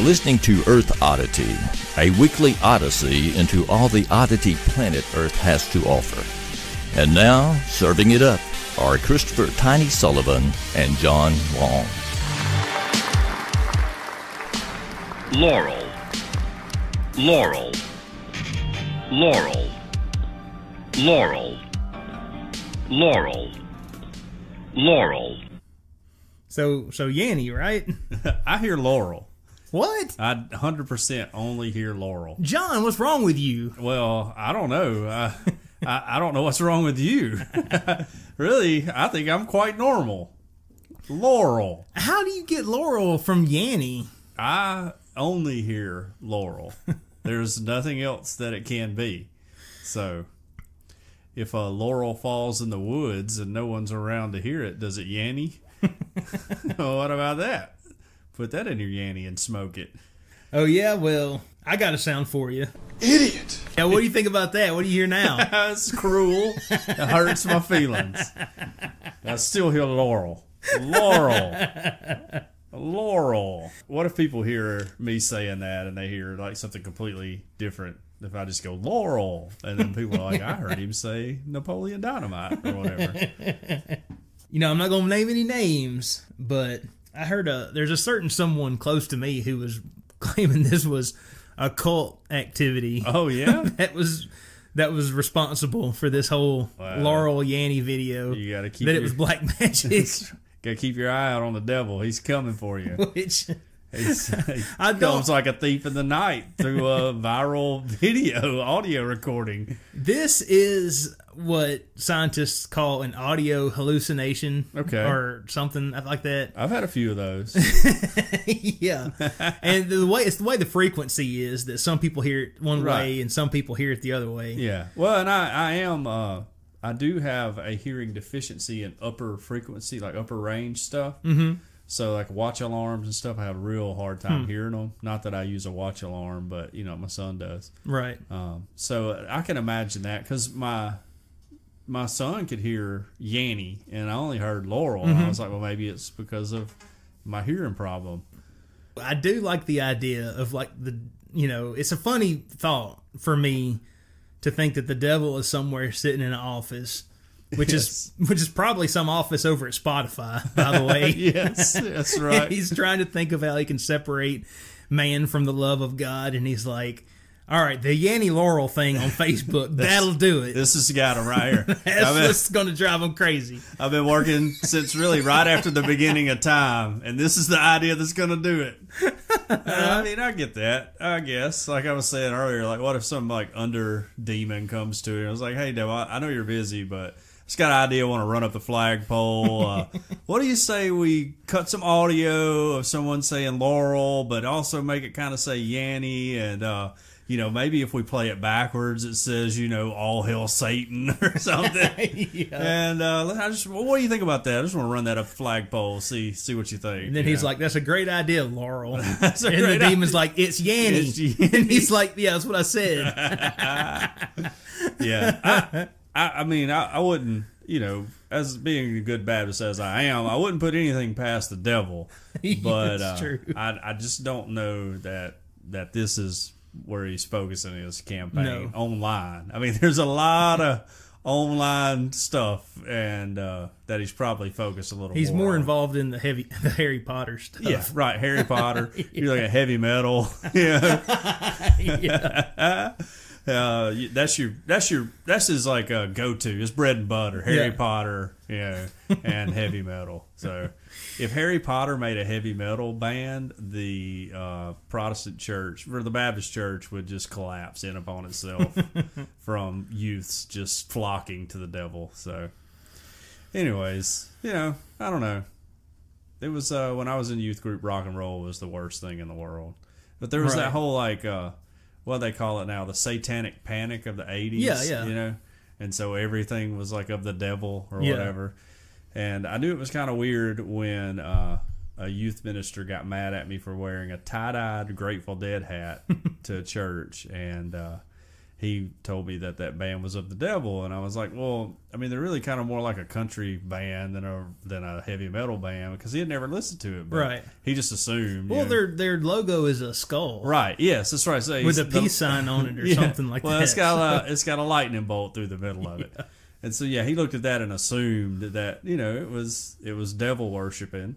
listening to Earth Oddity, a weekly odyssey into all the oddity planet Earth has to offer. And now, serving it up are Christopher Tiny Sullivan and John Long. Laurel, Laurel, Laurel, Laurel, Laurel, Laurel. So Yanny, right? I hear Laurel. What? I 100% only hear Laurel. John, what's wrong with you? Well, I don't know. I don't know what's wrong with you. Really, I think I'm quite normal. Laurel. How do you get Laurel from Yanny? I only hear Laurel. There's nothing else that it can be. So, if a laurel falls in the woods and no one's around to hear it, does it Yanny? Well, what about that? Put that in your Yanny and smoke it. Oh, yeah? Well, I got a sound for you. Idiot! Yeah, what do you think about that? What do you hear now? It's cruel. It hurts my feelings. I still hear Laurel. Laurel. Laurel. What if people hear me saying that and they hear like something completely different? If I just go Laurel, and then people are like, I heard him say Napoleon Dynamite or whatever. You know, I'm not going to name any names, but I heard there's a certain someone close to me who was claiming this was a cult activity. Oh, yeah? that was responsible for this whole Laurel Yanny video. You gotta keep it was black magic. Gotta keep your eye out on the devil. He's coming for you. Which He comes like a thief in the night through a viral audio recording. This is what scientists call an audio hallucination, or something like that. I've had a few of those. Yeah, and it's the way the frequency is that some people hear it one way and some people hear it the other way. Yeah, well, and I do have a hearing deficiency in upper frequency, like upper range stuff. Mm-hmm. So like watch alarms and stuff, I have a real hard time hearing them. Not that I use a watch alarm, but you know my son does. Right. So I can imagine that because my son could hear Yanny and I only heard Laurel. And I was like, well, maybe it's because of my hearing problem. I do like the idea of like it's a funny thought for me to think that the devil is somewhere sitting in an office. Which is probably some office over at Spotify, by the way. Yes, that's right. He's trying to think of how he can separate man from the love of God, and he's like, all right, the Yanny Laurel thing on Facebook, that'll do it. This has got him right here. That's what's going to drive him crazy. I've been working since really right after the beginning of time, and this is the idea that's going to do it. I mean, I get that, I guess. Like I was saying earlier, like what if some like under demon comes to you? I was like, hey, devil, I know you're busy, but just got an idea, I want to run up the flagpole. What do you say we cut some audio of someone saying Laurel, but also make it kind of say Yanny? And, maybe if we play it backwards, it says, all hail Satan or something. Yeah. And what do you think about that? I just want to run that up the flagpole, see what you think. And then he's like, that's a great idea, Laurel. And the demon's like, it's Yanny. And he's like, yeah, that's what I said. Yeah. I mean, I wouldn't, as being a good Baptist as I am, I wouldn't put anything past the devil. But that's true. I just don't know that this is where he's focusing his campaign online. I mean, there's a lot of online stuff, and that he's probably focused a little more. He's more on. Involved in the Harry Potter stuff. Yeah, right. Harry Potter. You're like a heavy metal. Yeah. That's his like go-to. It's bread and butter. Harry Potter, and heavy metal. So, if Harry Potter made a heavy metal band, the Protestant church or the Baptist church would just collapse in upon itself from youths just flocking to the devil. So, anyways, I don't know. It was when I was in youth group, rock and roll was the worst thing in the world. But there was that whole like. What they call it now, the satanic panic of the 80s. Yeah. And so everything was like of the devil or whatever. And I knew it was kind of weird when a youth minister got mad at me for wearing a tie-dyed Grateful Dead hat to church. And he told me that band was of the devil, and I was like, well, I mean, they're really kind of more like a country band than a heavy metal band, because he had never listened to it. But Right. He just assumed. Well, their logo is a skull. Right. Yes, that's right. So With a peace sign on it or something like well, that. Well, it's got a lightning bolt through the middle of it. And so, he looked at that and assumed that, it was devil worshiping.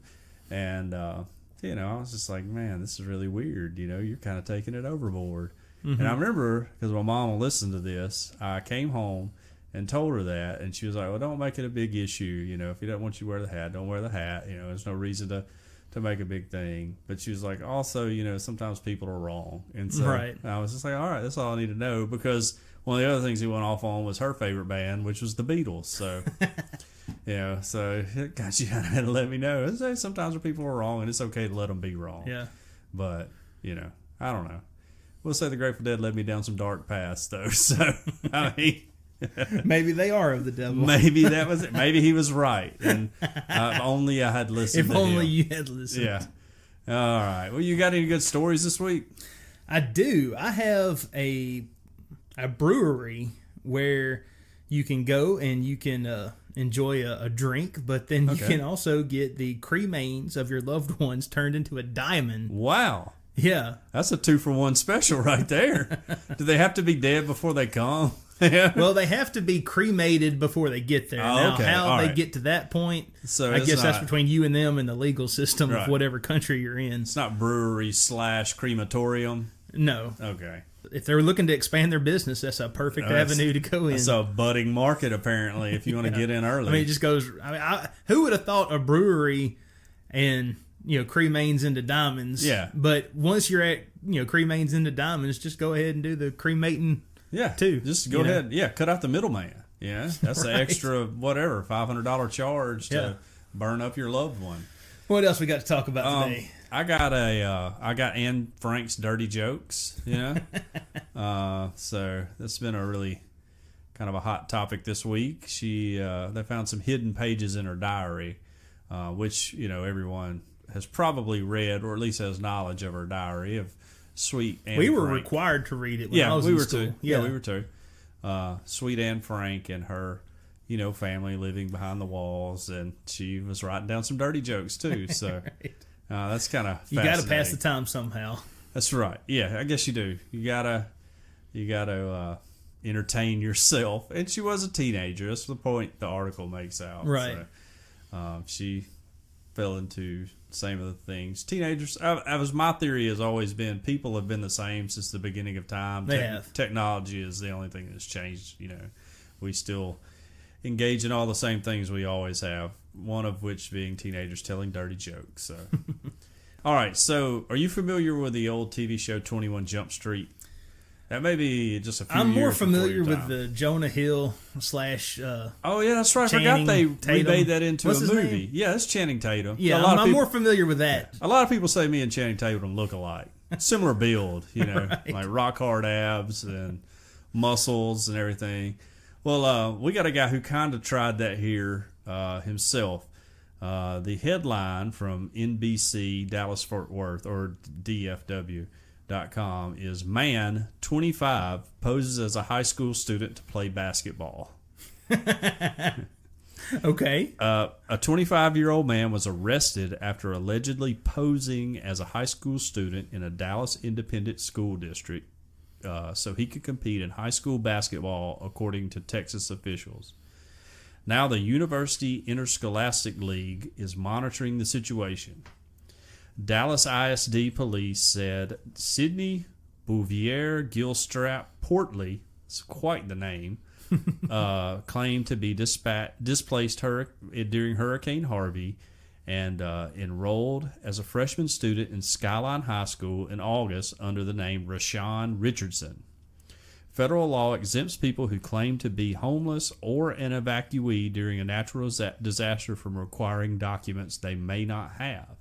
And, I was just like, man, this is really weird. You're kind of taking it overboard. Mm-hmm. And I remember, because my mom listened to this, I came home and told her that. And she was like, well, don't make it a big issue. If he doesn't want you to wear the hat, don't wear the hat. There's no reason to make a big thing. But she was like, also, sometimes people are wrong. And so right. I was just like, all right, that's all I need to know. Because one of the other things he went off on was her favorite band, which was the Beatles. So, so God, you had to let me know. Sometimes people are wrong, and it's okay to let them be wrong. Yeah. But, I don't know. We'll say the Grateful Dead led me down some dark paths, though. So, I mean, maybe they are of the devil. Maybe that was it. Maybe he was right. And if only I had listened to him. If only you had listened. Yeah. All right. Well, you got any good stories this week? I do. I have a brewery where you can go and you can enjoy a drink, but then you can also get the cremains of your loved ones turned into a diamond. Wow. Yeah. That's a 2-for-1 special right there. Do they have to be dead before they come? Well, they have to be cremated before they get there. Now, how they get to that point, so I guess that's between you and them and the legal system of whatever country you're in. It's not brewery / crematorium? No. Okay. If they're looking to expand their business, that's a perfect avenue to go in. It's a budding market, apparently, if you want to get in early. I mean, it just goes... who would have thought a brewery and... cremains into diamonds. Yeah. But once you're at, cremains into diamonds, just go ahead and do the cremating too. Just go ahead. Yeah, cut out the middleman. Yeah, that's the extra, whatever, $500 charge to burn up your loved one. What else we got to talk about today? I got Anne Frank's dirty jokes. So that's been a really kind of a hot topic this week. They found some hidden pages in her diary, which, everyone has probably read, or at least has knowledge of her diary of Sweet Anne Frank. We were required to read it when I was in school. Too. Yeah, we were too. Sweet Anne Frank and her, family living behind the walls, and she was writing down some dirty jokes too. So that's kind of fascinating. You got to pass the time somehow. That's right. Yeah, I guess you do. You gotta entertain yourself. And she was a teenager. That's the point the article makes out. Right. So, she fell into same of the things. Teenagers, my theory has always been people have been the same since the beginning of time. They have. Technology is the only thing that's changed. We still engage in all the same things we always have, one of which being teenagers telling dirty jokes. So, all right. So, are you familiar with the old TV show 21 Jump Street? That may be just a few years. I'm more familiar with the Jonah Hill / oh yeah, that's right. I forgot they Tatum. remade that into What's a his movie. name? Yeah, it's Channing Tatum. Yeah, I'm more familiar with that. A lot of people say me and Channing Tatum look alike. Similar build, Right. like rock hard abs and muscles and everything. Well, we got a guy who kind of tried that here himself. The headline from NBC Dallas Fort Worth, or DFW.com, is man 25 poses as a high school student to play basketball. Okay. A 25-year-old man was arrested after allegedly posing as a high school student in a Dallas independent school district so he could compete in high school basketball, according to Texas officials. Now the University Interscholastic League is monitoring the situation. Dallas ISD police said Sydney Bouvier Gilstrap Portley, it's quite the name, claimed to be displaced during Hurricane Harvey and enrolled as a freshman student in Skyline High School in August under the name Rashawn Richardson. Federal law exempts people who claim to be homeless or an evacuee during a natural disaster from requiring documents they may not have.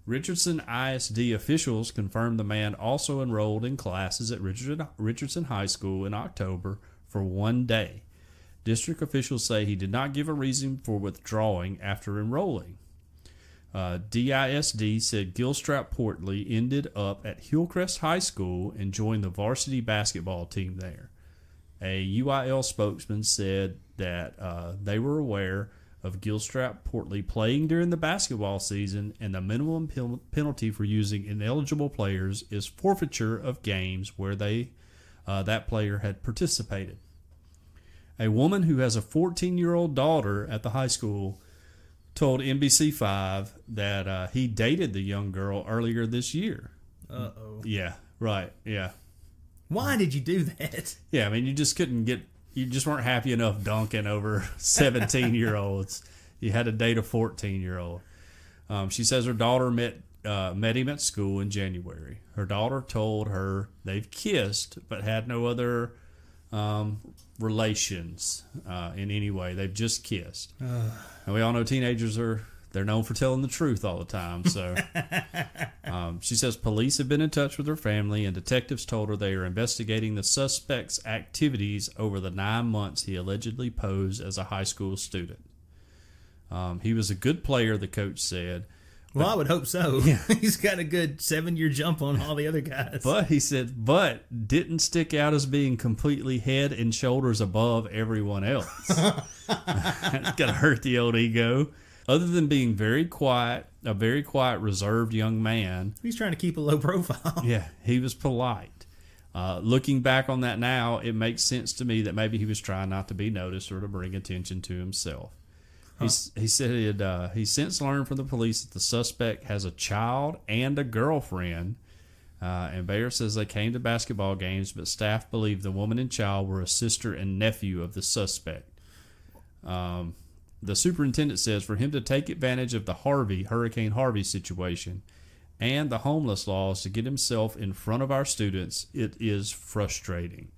Richardson ISD officials confirmed the man also enrolled in classes at Richardson High School in October for 1 day. District officials say he did not give a reason for withdrawing after enrolling. DISD said Gilstrap Portley ended up at Hillcrest High School and joined the varsity basketball team there. A UIL spokesman said that they were aware of Gilstrap Portley playing during the basketball season, and the minimum penalty for using ineligible players is forfeiture of games where that player had participated. A woman who has a 14-year-old daughter at the high school told NBC5 that he dated the young girl earlier this year. Uh-oh. Yeah, right, yeah. Why did you do that? Yeah, I mean, you just weren't happy enough dunking over 17-year-olds. You had to date a 14-year-old. She says her daughter met him at school in January. Her daughter told her they've kissed, but had no other relations in any way. They've just kissed. And we all know teenagers they're known for telling the truth all the time. So she says police have been in touch with her family, and detectives told her they are investigating the suspect's activities over the 9 months he allegedly posed as a high school student. He was a good player, the coach said. Well, I would hope so. Yeah. He's got a good 7-year jump on all the other guys. But he said, didn't stick out as being completely head and shoulders above everyone else. It's going to hurt the old ego. Other than being a very quiet, reserved young man. He's trying to keep a low profile. Yeah, he was polite. Looking back on that now, it makes sense to me that maybe he was trying not to be noticed or to bring attention to himself. Huh. He said he since learned from the police that the suspect has a child and a girlfriend. And Bayer says they came to basketball games, but staff believe the woman and child were a sister and nephew of the suspect. The superintendent says for him to take advantage of the Hurricane Harvey situation and the homeless laws to get himself in front of our students, it is frustrating,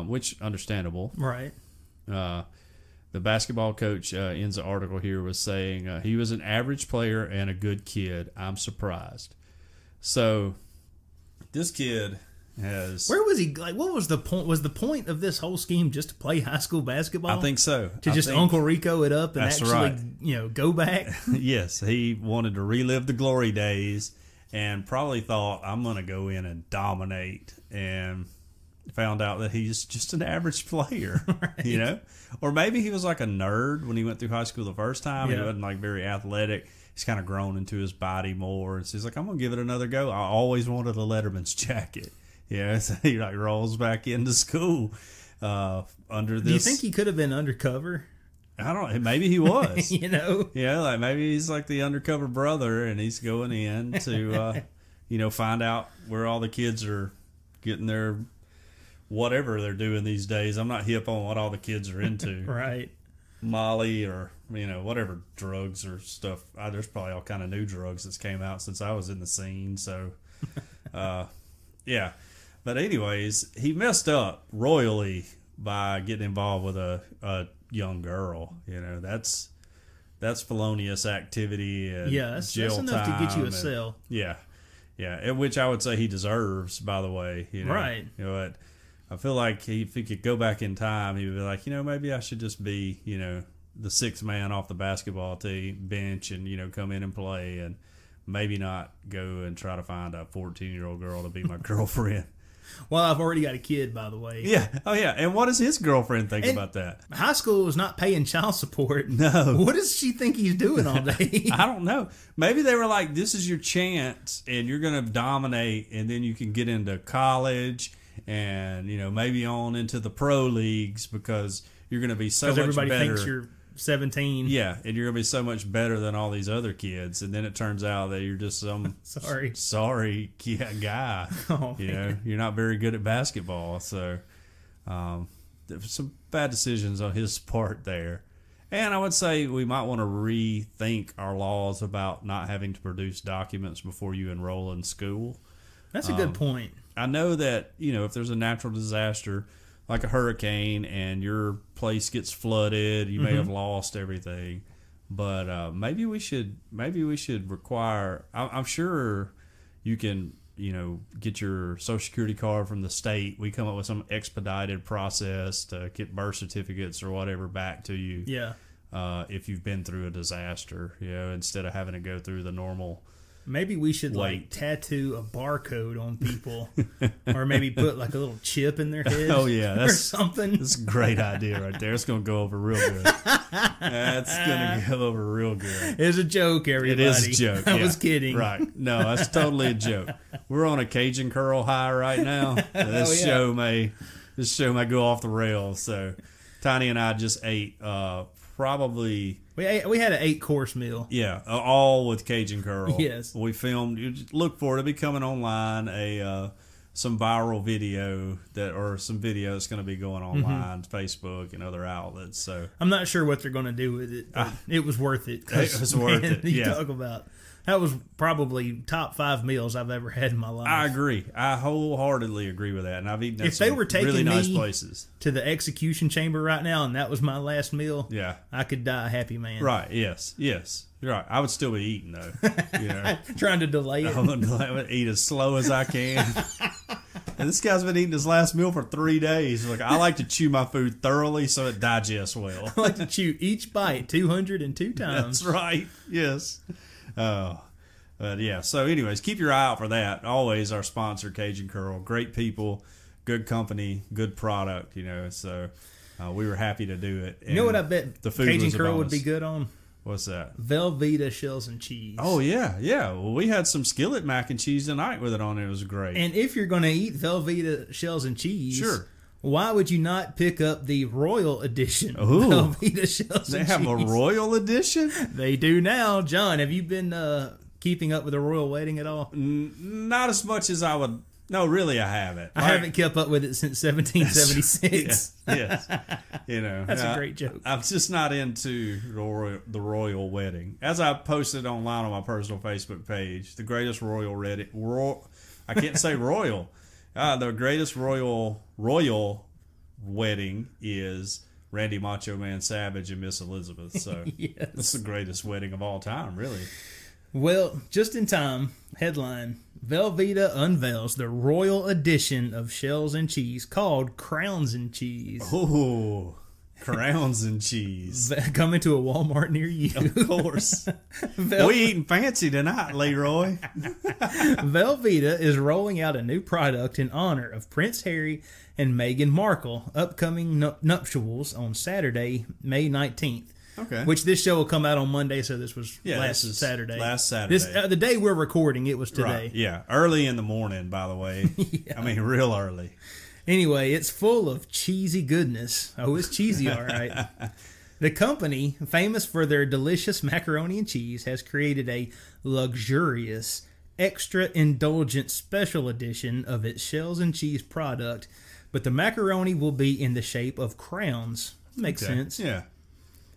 which understandable. Right. The basketball coach ends the article here with saying he was an average player and a good kid. I'm surprised. So this kid has... Where was he? Like, what was the point? Was the point of this whole scheme just to play high school basketball? I think so. Uncle Rico it up and actually, right. Go back? Yes, he wanted to relive the glory days and probably thought, I'm going to go in and dominate, and found out that he's just an average player, right. Or maybe he was like a nerd when he went through high school the first time. Yeah. He wasn't like very athletic. He's kind of grown into his body more, and so he's like, I'm going to give it another go. I always wanted a Letterman's jacket. Yeah, so he like rolls back into school under this. Do you think he could have been undercover? I don't know. Maybe he was. Yeah, like maybe he's like the undercover brother, and he's going in to, find out where all the kids are getting their whatever they're doing these days. I'm not hip on what all the kids are into. Right. Molly or whatever drugs or stuff. There's probably all kind of new drugs that's came out since I was in the scene. So, yeah. But anyways, he messed up royally by getting involved with a young girl. That's felonious activity. And that's jail enough to get you a and, cell. Yeah, which I would say he deserves. By the way, right. I feel like if he could go back in time, he would be like, maybe I should just be, the sixth man off the basketball team bench and come in and play, and maybe not go and try to find a 14-year-old girl to be my girlfriend. Well, I've already got a kid, by the way. Yeah. Oh, yeah. And what does his girlfriend think about that? High school is not paying child support. No. What does she think he's doing all day? I don't know. Maybe they were like, this is your chance, and you're going to dominate, and then you can get into college and, maybe on into the pro leagues because you're going to be so much better. Because everybody thinks you're 17. Yeah, and you're going to be so much better than all these other kids. And then it turns out that you're just some sorry guy. Oh, you're not very good at basketball. So there were some bad decisions on his part there. And I would say we might want to rethink our laws about not having to produce documents before you enroll in school. That's a good point. I know that, if there's a natural disaster like a hurricane and your place gets flooded, you may have lost everything. But maybe we should require. I'm sure you can get your Social Security card from the state. We come up with some expedited process to get birth certificates or whatever back to you. Yeah. If you've been through a disaster, instead of having to go through the normal Maybe we should like tattoo a barcode on people, or maybe put like a little chip in their head. Oh yeah, or something. That's a great idea right there. It's gonna go over real good. That's gonna go over real good. It's a joke, everybody. It is a joke. I was kidding. Right? No, that's totally a joke. We're on a Cajun curl high right now. This show may go off the rails. So, Tiny and I just ate probably. We had an 8-course meal. Yeah, all with Cajun curl. Yes. We filmed. You just look for it. It'll be coming online. Some viral video some video that's going to be going online, Facebook and other outlets. So I'm not sure what they're going to do with it. But it was worth it. It was worth it. You Yeah. talk about that was probably top 5 meals I've ever had in my life. I agree. I wholeheartedly agree with that. And I've eaten at If they some were taking really nice me places. To the execution chamber right now, and that was my last meal, Yeah. I could die a happy man. Right. Yes. You're right. I would still be eating though. You know, Trying to delay it. I would eat as slow as I can. And this guy's been eating his last meal for 3 days. Like, I like to chew my food thoroughly so it digests well. I like to chew each bite 202 times. That's right. Yes. But yeah. So, anyways, keep your eye out for that. Always our sponsor, Cajun Curl. Great people, good company, good product. You know, so we were happy to do it. And you know what I bet the food Cajun was a Curl would bonus. be good on? What's that? Velveeta shells and cheese. Oh yeah. Well, we had some skillet mac and cheese tonight with it on it. It was great. And if you're going to eat Velveeta shells and cheese, Sure. why would you not pick up the Royal Edition Ooh. Velveeta shells They and have cheese? a Royal Edition? They do now. John, have you been keeping up with the Royal Wedding at all? Not as much as I would. No, really, I haven't. I haven't kept up with it since 1776. Yes. You know, That's a great joke. I'm just not into the royal wedding. As I posted online on my personal Facebook page, the greatest I can't say royal. The greatest royal wedding is Randy Macho Man Savage and Miss Elizabeth. So Yes. That's the greatest wedding of all time, really. Well, just in time, headline, Velveeta unveils the Royal Edition of shells and cheese called Crowns and Cheese. Oh, crowns and cheese. Coming to a Walmart near you. Of course. We eating fancy tonight, Leroy. Velveeta is rolling out a new product in honor of Prince Harry and Meghan Markle upcoming nuptials on Saturday, May 19th. Okay. Which this show will come out on Monday, so this was this is Saturday. Last Saturday. The day we're recording, it was today. Right. Yeah, early in the morning, by the way. Yeah. I mean, real early. Anyway, it's full of cheesy goodness. Oh, it's cheesy, all right. The company, famous for their delicious macaroni and cheese, has created a luxurious, extra indulgent special edition of its shells and cheese product, but the macaroni will be in the shape of crowns. Makes sense. Yeah.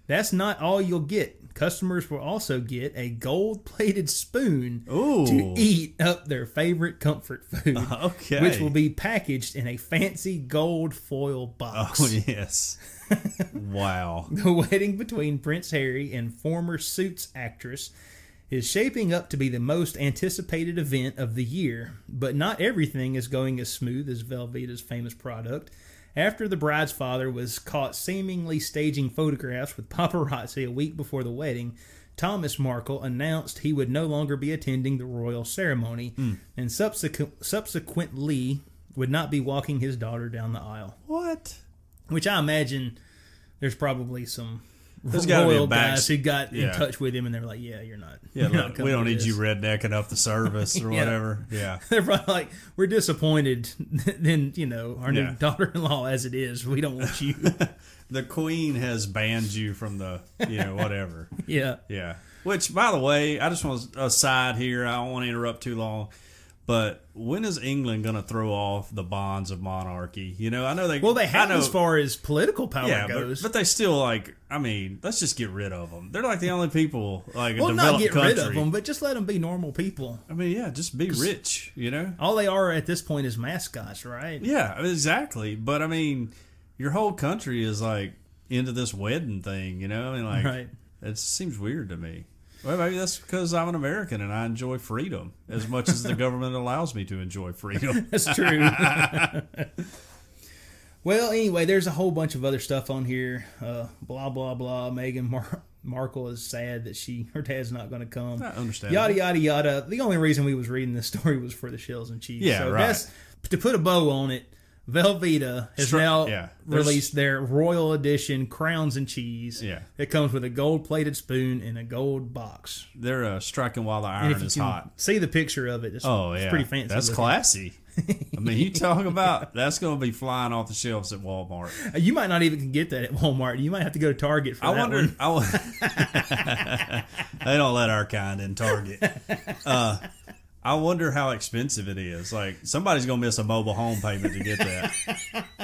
That's not all you'll get. Customers will also get a gold-plated spoon Ooh. to eat up their favorite comfort food, Okay. which will be packaged in a fancy gold foil box. Oh, yes. Wow. The wedding between Prince Harry and former Suits actress is shaping up to be the most anticipated event of the year, but not everything is going as smooth as Velveeta's famous product. After the bride's father was caught seemingly staging photographs with paparazzi a week before the wedding, Thomas Markle announced he would no longer be attending the royal ceremony and subsequently would not be walking his daughter down the aisle. What? Which I imagine there's probably some There's gotta be a royal back- guys who got in Yeah. touch with him and they were like, yeah, you're not. Yeah, you're not look, coming we don't to need this. you rednecking up the service or Yeah. whatever. Yeah. They're probably like, we're disappointed in, our new Yeah. daughter-in-law as it is. We don't want you. The queen has banned you from the, whatever. Yeah. Yeah. Which, by the way, I just want to aside here. I don't want to interrupt too long. But when is England going to throw off the bonds of monarchy? I know they. Well, they have I know, as far as political power yeah, goes. but they still let's just get rid of them. They're like the only people a well, developed not get country. rid of them, but just let them be normal people. I mean, yeah, just be rich. All they are at this point is mascots, right? Yeah, exactly. But I mean, your whole country is like into this wedding thing. Right. It seems weird to me. Well, maybe that's because I'm an American and I enjoy freedom as much as the government allows me to enjoy freedom. That's true. Well, anyway, there's a whole bunch of other stuff on here. Blah, blah, blah. Meghan Markle is sad that her dad's not going to come. I understand. Yada, yada, yada. The only reason we was reading this story was for the shells and cheese. Yeah, so right. To put a bow on it, Velveeta has now released their Royal Edition Crowns and Cheese. Yeah. It comes with a gold-plated spoon and a gold box. They're striking while the iron is hot. See the picture of it. It's pretty fancy. That's looking. classy. I mean, you talk about that's going to be flying off the shelves at Walmart. You might not even get that at Walmart. You might have to go to Target for that one. They don't let our kind in Target. I wonder how expensive it is. Like, somebody's going to miss a mobile home payment to get that.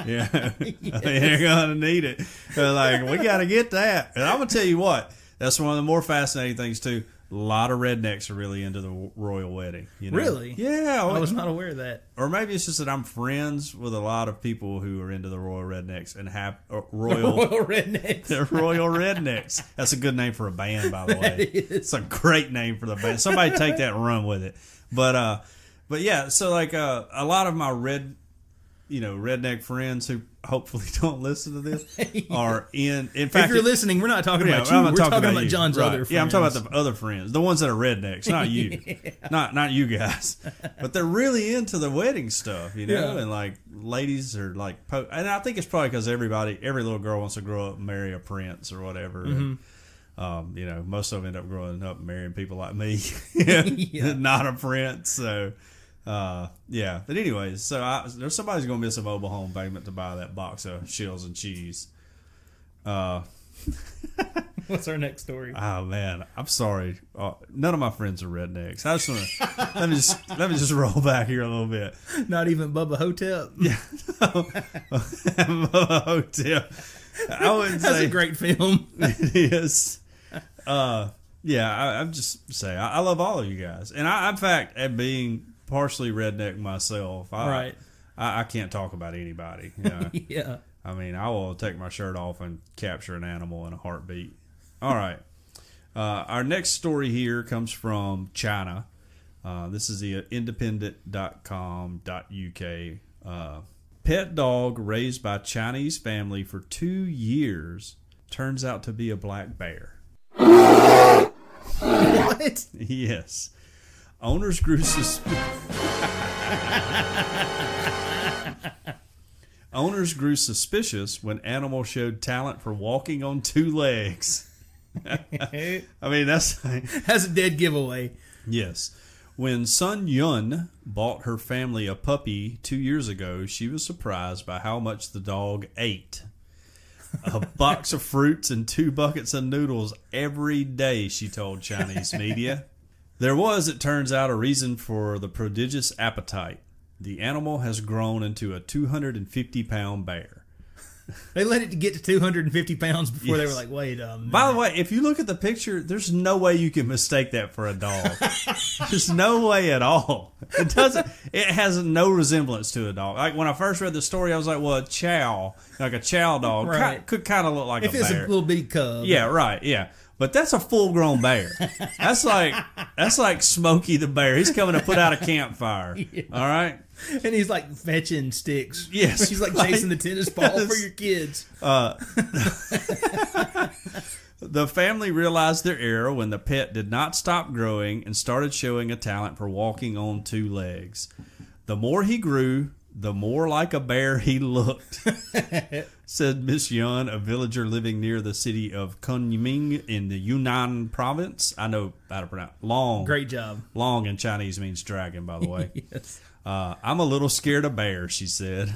Yeah. Yes. They're going to need it. They're like, we got to get that. And I'm going to tell you what, that's one of the more fascinating things, too. A lot of rednecks are really into the royal wedding. You know? Really? Yeah. I was not aware of that. Or maybe it's just that I'm friends with a lot of people who are into the royal rednecks and have royal rednecks. They're royal rednecks. That's a good name for a band, by the way. It's a great name for the band. Somebody take that and run with it. But yeah. So like a lot of my redneck friends who hopefully don't listen to this are in fact, if you're listening, we're not talking about you. We're talking about John's other friends. Yeah, I'm talking about the other friends, the ones that are rednecks, not you, not you guys. But they're really into the wedding stuff, you know, and like ladies are like, and I think it's probably because every little girl wants to grow up and marry a prince or whatever. And, you know, most of them end up growing up and marrying people like me, not a prince. So. Yeah, but anyways, so there's somebody's gonna miss a mobile home payment to buy that box of shells and cheese. What's our next story? Oh man, I'm sorry. None of my friends are rednecks. I just want to let me just roll back here a little bit. Not even Bubba Hotep. Yeah, Bubba Hotep. I wouldn't say that's a great film. It is. Yeah, I'm just saying I love all of you guys, and in fact, at being partially redneck myself, I can't talk about anybody. You know? Yeah. I mean, I will take my shirt off and capture an animal in a heartbeat. All right. Our next story here comes from China. This is the independent.com.uk. Pet dog raised by Chinese family for 2 years turns out to be a black bear. What? Yes. Owners grew suspicious when animal showed talent for walking on 2 legs. I mean, that's a dead giveaway. Yes. When Sun Yun bought her family a puppy 2 years ago, she was surprised by how much the dog ate. A box of fruits and 2 buckets of noodles every day, she told Chinese media. There was, it turns out, a reason for the prodigious appetite. The animal has grown into a 250-pound bear. They let it get to 250 pounds before they were like, wait a minute. By the way, if you look at the picture, there's no way you can mistake that for a dog. There's no way at all. It has no resemblance to a dog. Like when I first read the story, I was like, well, a chow dog could kind of look like a bear. If it's a little bitty cub. Yeah, right, yeah. But that's a full-grown bear. That's like Smokey the Bear. He's coming to put out a campfire. Yeah. All right? And he's like fetching sticks. Yes. He's like chasing the tennis ball for your kids. The family realized their error when the pet did not stop growing and started showing a talent for walking on 2 legs. The more he grew, the more like a bear he looked, said Miss Yun, a villager living near the city of Kunming in the Yunnan province. I know how to pronounce Long. Great job. Long in Chinese means dragon, by the way. Yes. I'm a little scared of bears, she said.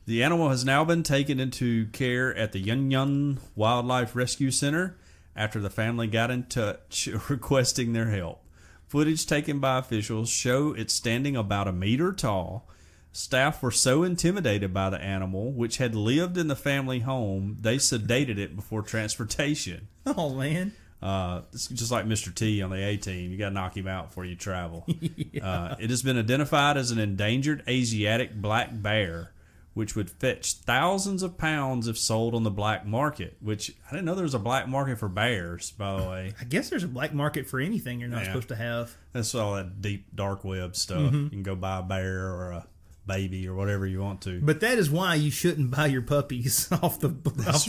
The animal has now been taken into care at the Yunyun Wildlife Rescue Center after the family got in touch requesting their help. Footage taken by officials show it standing about 1 meter tall. Staff were so intimidated by the animal, which had lived in the family home, they sedated it before transportation. Oh, man. It's just like Mr. T on the A-Team. You got to knock him out before you travel. Yeah. It has been identified as an endangered Asiatic black bear, which would fetch thousands of pounds if sold on the black market, which I didn't know there was a black market for bears, by the way. I guess there's a black market for anything you're not supposed to have. That's all that deep, dark web stuff. You can go buy a bear or a baby or whatever you want to. But that is why you shouldn't buy your puppies off the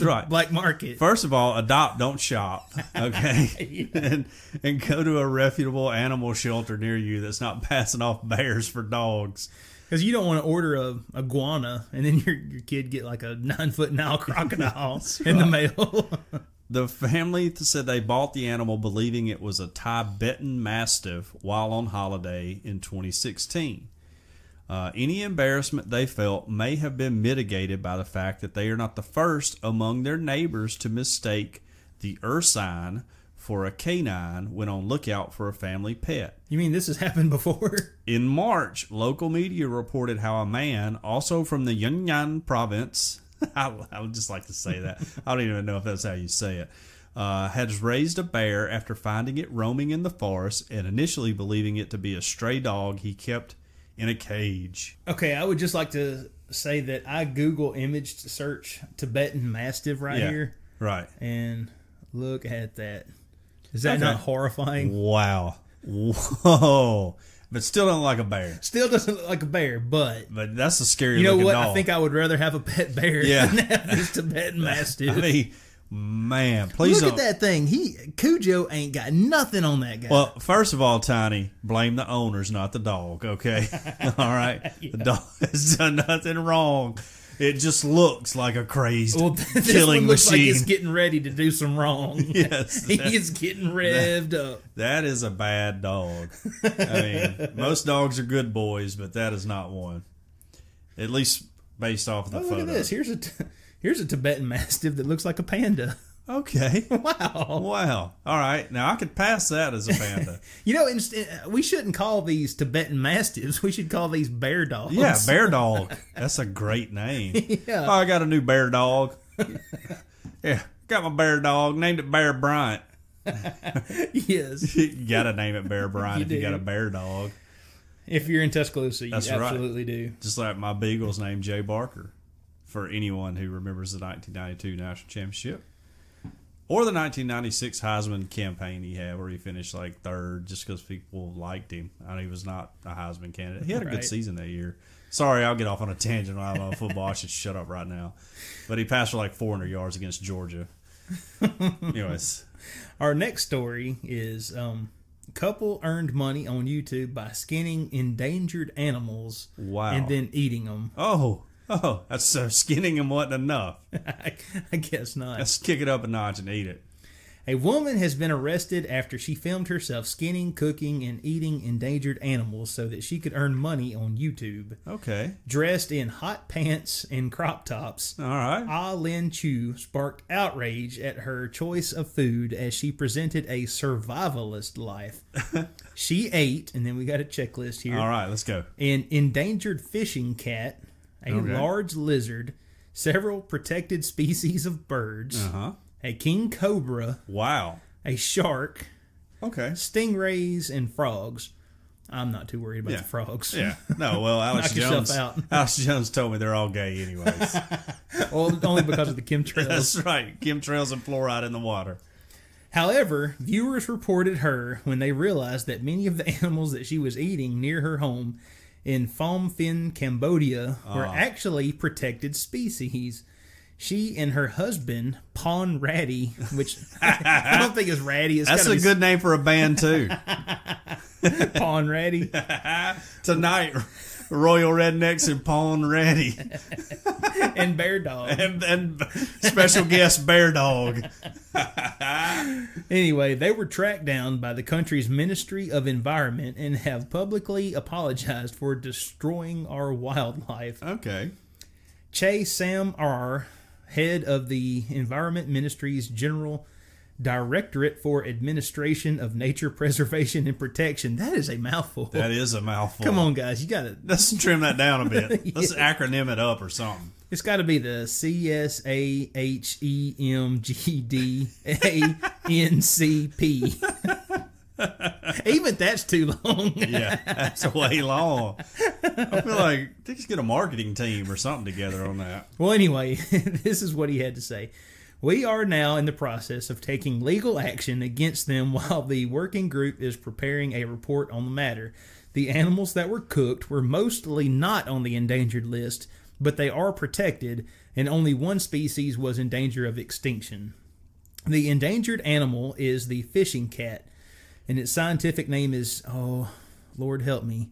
right. black market. First of all, adopt, don't shop, okay? and go to a reputable animal shelter near you that's not passing off bears for dogs. Because you don't want to order a iguana and then your kid get like a 9-foot Nile crocodile in the mail. The family said they bought the animal believing it was a Tibetan Mastiff while on holiday in 2016. Any embarrassment they felt may have been mitigated by the fact that they are not the first among their neighbors to mistake the ursine for a canine when on lookout for a family pet. You mean this has happened before? In March, local media reported how a man, also from the Yunnan province, I would just like to say that. I don't even know if that's how you say it. Has raised a bear after finding it roaming in the forest and initially believing it to be a stray dog he kept in a cage. Okay, I would just like to say that I Google image search Tibetan Mastiff here. Right. And look at that. Is that not horrifying? Wow. Whoa. But still don't look like a bear. Still doesn't look like a bear, but that's a scary looking dog. I think I would rather have a pet bear than have this Tibetan Mastiff. I mean, man, please look at that thing. Cujo ain't got nothing on that guy. Well, first of all, Tiny, blame the owners, not the dog, okay? All right? Yeah. The dog has done nothing wrong. It just looks like a crazy killing looks machine. Like it's getting ready to do some wrong. Yes. He is getting revved up. That is a bad dog. I mean, most dogs are good boys, but that is not one. At least based off of the photo. Look at this. Here's a Tibetan Mastiff that looks like a panda. Okay. Wow. Wow. All right. Now, I could pass that as a panda. We shouldn't call these Tibetan Mastiffs. We should call these bear dogs. Yeah, bear dog. That's a great name. Yeah. Oh, I got a new bear dog. Yeah, got my bear dog. Named it Bear Bryant. Yes. You got to name it Bear Bryant if you got a bear dog. If you're in Tuscaloosa, you That's absolutely right. do. Just like my Beagle's named Jay Barker, for anyone who remembers the 1992 National Championship. Or the 1996 Heisman campaign he had where he finished like third just because people liked him. I know he was not a Heisman candidate. He had a good season that year. Sorry, I'll get off on a tangent while I'm on football. I should shut up right now. But he passed for like 400 yards against Georgia. Anyways. Our next story is couple earned money on YouTube by skinning endangered animals and then eating them. Oh, that's skinning them wasn't enough. I guess not. Let's kick it up a notch and eat it. A woman has been arrested after she filmed herself skinning, cooking, and eating endangered animals so that she could earn money on YouTube. Okay. Dressed in hot pants and crop tops, all right. Ah Lin Chu sparked outrage at her choice of food as she presented a survivalist life. She ate, and then we got a checklist here. All right, let's go. An endangered fishing cat, a large lizard, several protected species of birds, a king cobra, a shark, stingrays, and frogs. I'm not too worried about the frogs. Yeah, no. Well, Alex Jones told me they're all gay, anyways. Well, only because of the chemtrails. That's right, chemtrails and fluoride in the water. However, viewers reported her when they realized that many of the animals that she was eating near her home in Phnom Penh, Cambodia, were actually protected species. She and her husband, Pawn Ratty, which I don't think is Ratty. That's a good name for a band, too. Pawn Ratty. Tonight, Royal Rednecks and Pawn Ratty. And Bear Dog. And special guest Bear Dog. Anyway, they were tracked down by the country's Ministry of Environment and have publicly apologized for destroying our wildlife. Okay. Che Sam R., head of the Environment Ministry's General Directorate for Administration of Nature Preservation and Protection. That is a mouthful. That is a mouthful. Come on, guys. You got to... Let's trim that down a bit. Let's acronym it up or something. It's got to be the CSAHEMGDANCP. Even that's too long. Yeah, that's way long. I feel like they just get a marketing team or something together on that. Well, anyway, this is what he had to say. We are now in the process of taking legal action against them while the working group is preparing a report on the matter. The animals that were cooked were mostly not on the endangered list, but they are protected, and only one species was in danger of extinction. The endangered animal is the fishing cat, and its scientific name is, oh, Lord help me,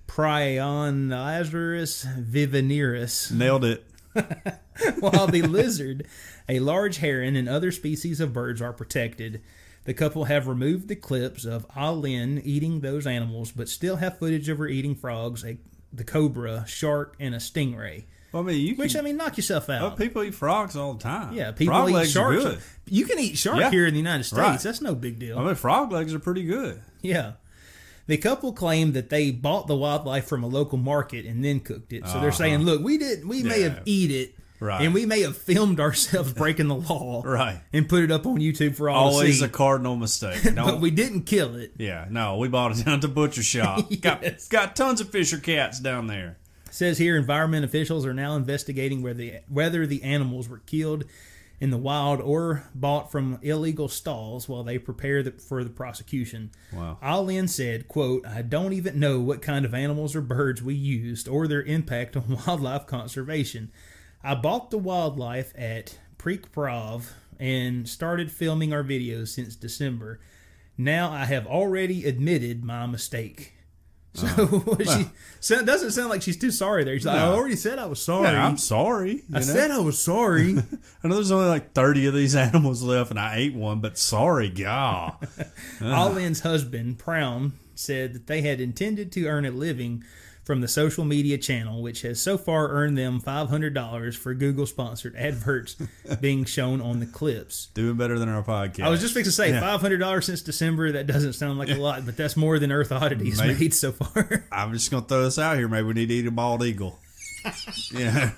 Prionosaurus vivinerus. Nailed it. While the lizard, a large heron, and other species of birds are protected. The couple have removed the clips of Lin eating those animals, but still have footage of her eating frogs, the cobra, shark, and a stingray. Well, I mean, knock yourself out. Well, people eat frogs all the time. Yeah, people frog eat legs sharks. are good. You can eat shark here in the United States. Right. That's no big deal. I mean, frog legs are pretty good. Yeah. The couple claimed that they bought the wildlife from a local market and then cooked it. So they're saying, look, we may have eat it. Right. And we may have filmed ourselves breaking the law. Right. And put it up on YouTube for all to see. Always a cardinal mistake. But we didn't kill it. Yeah, no, we bought it down at the butcher shop. Yes. Got tons of fisher cats down there. It says here, environment officials are now investigating whether the animals were killed in the wild or bought from illegal stalls while they prepare for the prosecution. Wow. Lin said, quote, I don't even know what kind of animals or birds we used or their impact on wildlife conservation. I bought the wildlife at Prikprov and started filming our videos since December. Now I have already admitted my mistake. So it doesn't sound like she's too sorry there. She's like, I already said I was sorry. Yeah, I'm sorry. I said I was sorry. I know there's only like 30 of these animals left, and I ate one, but sorry, God. Lin's husband, Prown, said that they had intended to earn a living from the social media channel, which has so far earned them $500 for Google-sponsored adverts being shown on the clips. Doing better than our podcast. I was just fixing to say, $500 since December, that doesn't sound like a lot, but that's more than Earth Oddity has made so far. I'm just going to throw this out here. Maybe we need to eat a bald eagle. Yeah.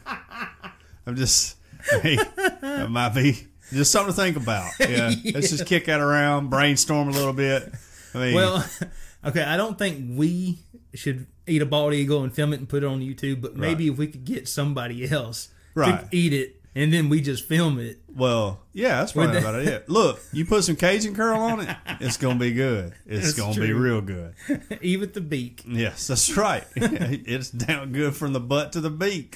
That might be just something to think about. Yeah. Let's just kick that around, brainstorm a little bit. Well, okay, I don't think we should eat a bald eagle and film it and put it on YouTube, but maybe if we could get somebody else to eat it and then we just film it. Well, yeah, that's probably not a bad idea. Look, you put some Cajun curl on it, it's going to be good. It's going to be real good. Even the beak. Yes, that's right. It's down good from the butt to the beak.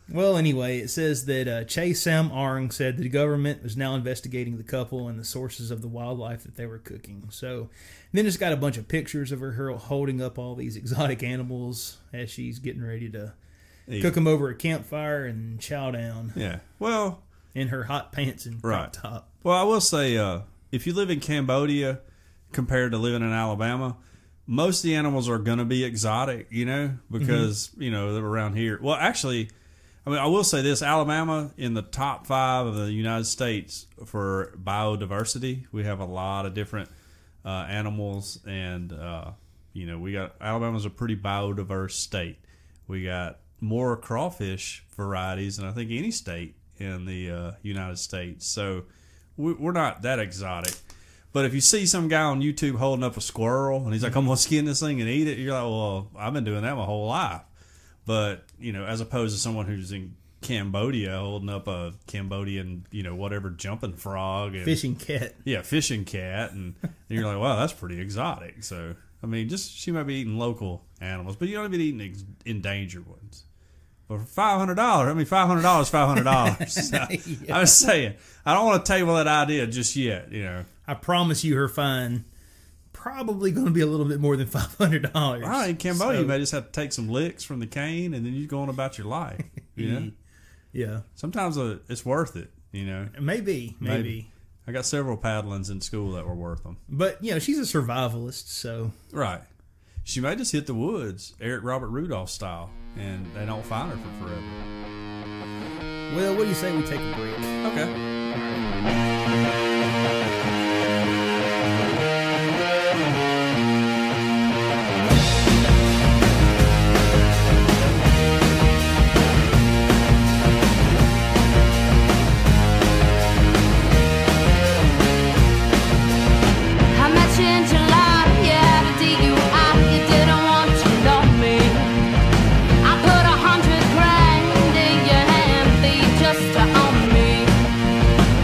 Well, anyway, it says that Che Sam Arng said the government is now investigating the couple and the sources of the wildlife that they were cooking. So then it's got a bunch of pictures of her holding up all these exotic animals as she's getting ready to cook them over a campfire and chow down. Yeah. Well, in her hot pants and crop top. Well, I will say, if you live in Cambodia compared to living in Alabama, most of the animals are going to be exotic, because, they're around here. Well, actually, I will say this, Alabama in the top 5 of the United States for biodiversity. We have a lot of different animals, and, Alabama's a pretty biodiverse state. We got more crawfish varieties than I think any state in the United States. So we're not that exotic. But if you see some guy on YouTube holding up a squirrel, and he's like, I'm going to skin this thing and eat it, you're like, well, I've been doing that my whole life. But, as opposed to someone who's in Cambodia holding up a Cambodian, whatever, jumping frog. And, fishing cat. Yeah, fishing cat. And you're like, wow, that's pretty exotic. So, she might be eating local animals, but you don't be eating endangered ones. But for $500, $500. I was saying, I don't want to table that idea just yet, I promise you her fine probably going to be a little bit more than $500. All right, in Cambodia, you may just have to take some licks from the cane, and then you go on about your life. Yeah. Sometimes it's worth it. Maybe. I got several paddlings in school that were worth them. But she's a survivalist, so right. She may just hit the woods, Eric Robert Rudolph style, and they don't find her for forever. Well, what do you say we take a break? Okay.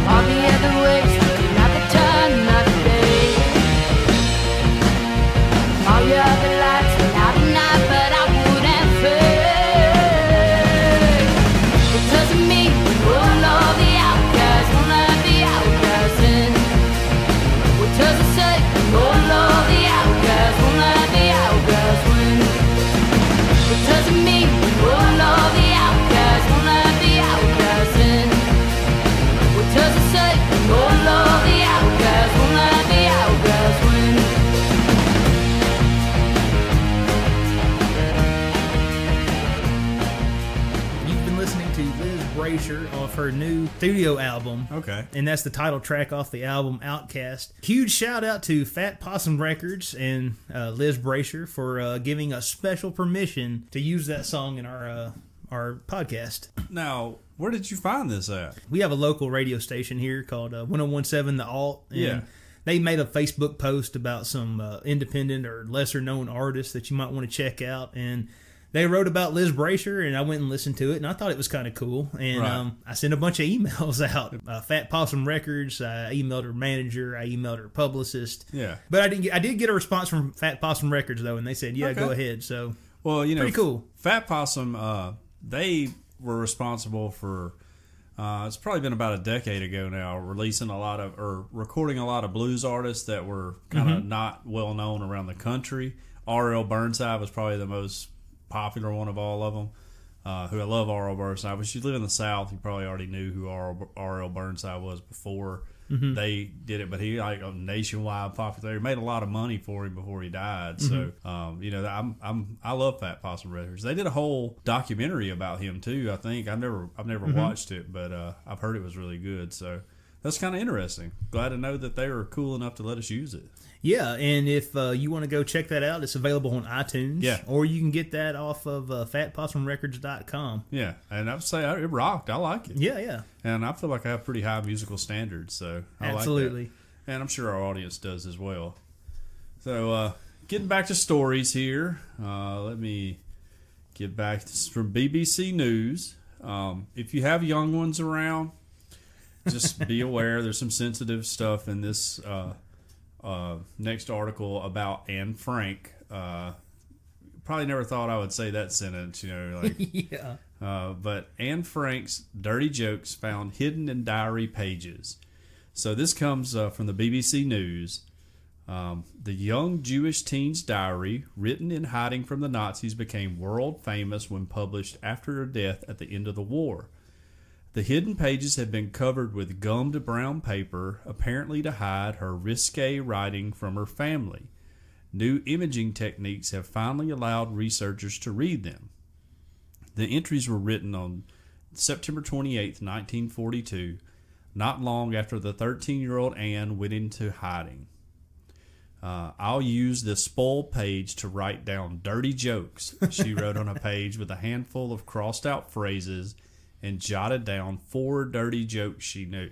All the other ways Brasher off her new studio album. Okay. And that's the title track off the album, Outcast. Huge shout out to Fat Possum Records and Liz Brasher for giving us special permission to use that song in our podcast. Now, where did you find this at? We have a local radio station here called 1017 The Alt. And Yeah. they made a Facebook post about some independent or lesser known artists that you might want to check out. And they wrote about Liz Brasher, and I went and listened to it, and I thought it was kind of cool. And Right. I sent a bunch of emails out. Fat Possum Records, I emailed her manager, I emailed her publicist. Yeah. But I did get a response from Fat Possum Records, though, and they said, yeah, Okay. go ahead. So, Well, you know, pretty cool. Fat Possum, they were responsible for, it's probably been about a decade ago now, recording a lot of blues artists that were kind of not well known around the country. R.L. Burnside was probably the most popular one of all of them. Who I love R.L. Burnside. But if you live in the South, you probably already knew who R.L. Burnside was before they did it. But he nationwide popular. He made a lot of money for him before he died. So I love Fat Possum Records. They did a whole documentary about him too. I think I've never watched it, but I've heard it was really good. So that's kind of interesting. Glad to know that they were cool enough to let us use it. Yeah, and if you want to go check that out, it's available on iTunes. Yeah. Or you can get that off of fatpossumrecords.com. Yeah, and I would say it rocked. I like it. Yeah, yeah. And I feel like I have pretty high musical standards, so I Absolutely. like that. And I'm sure our audience does as well. So, getting back to stories here, let me get back. This is from BBC News. If you have young ones around, just be aware there's some sensitive stuff in this next article about Anne Frank. Probably never thought I would say that sentence, Yeah. but Anne Frank's dirty jokes found hidden in diary pages. So this comes from the BBC News. The young Jewish teen's diary, written in hiding from the Nazis, became world famous when published after her death at the end of the war. The hidden pages had been covered with gummed brown paper, apparently to hide her risque writing from her family. New imaging techniques have finally allowed researchers to read them. The entries were written on September 28, 1942, not long after the 13-year-old Anne went into hiding. I'll use this spoil page to write down dirty jokes, she wrote on a page with a handful of crossed-out phrases and jotted down 4 dirty jokes she knew.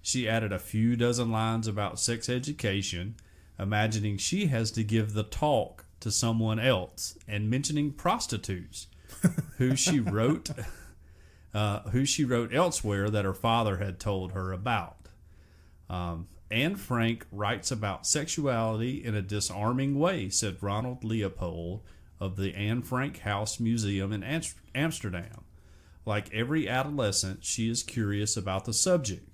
She added a few dozen lines about sex education, imagining she has to give the talk to someone else, and mentioning prostitutes, who she wrote elsewhere that her father had told her about. Anne Frank writes about sexuality in a disarming way, said Ronald Leopold of the Anne Frank House Museum in Amsterdam. Like every adolescent, she is curious about the subject.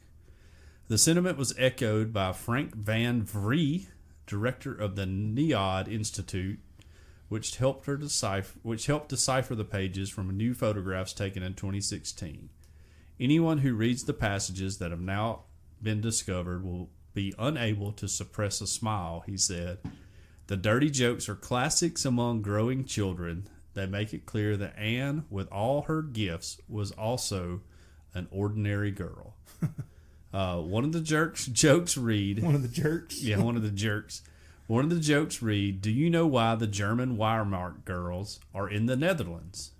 The sentiment was echoed by Frank van Vree, director of the NIOD Institute, which helped decipher the pages from new photographs taken in 2016. Anyone who reads the passages that have now been discovered will be unable to suppress a smile, he said. The dirty jokes are classics among growing children. They make it clear that Anne, with all her gifts, was also an ordinary girl. One of the jokes read... One of the jerks? Yeah, one of the jerks. One of the jokes read, do you know why the German Wehrmacht girls are in the Netherlands?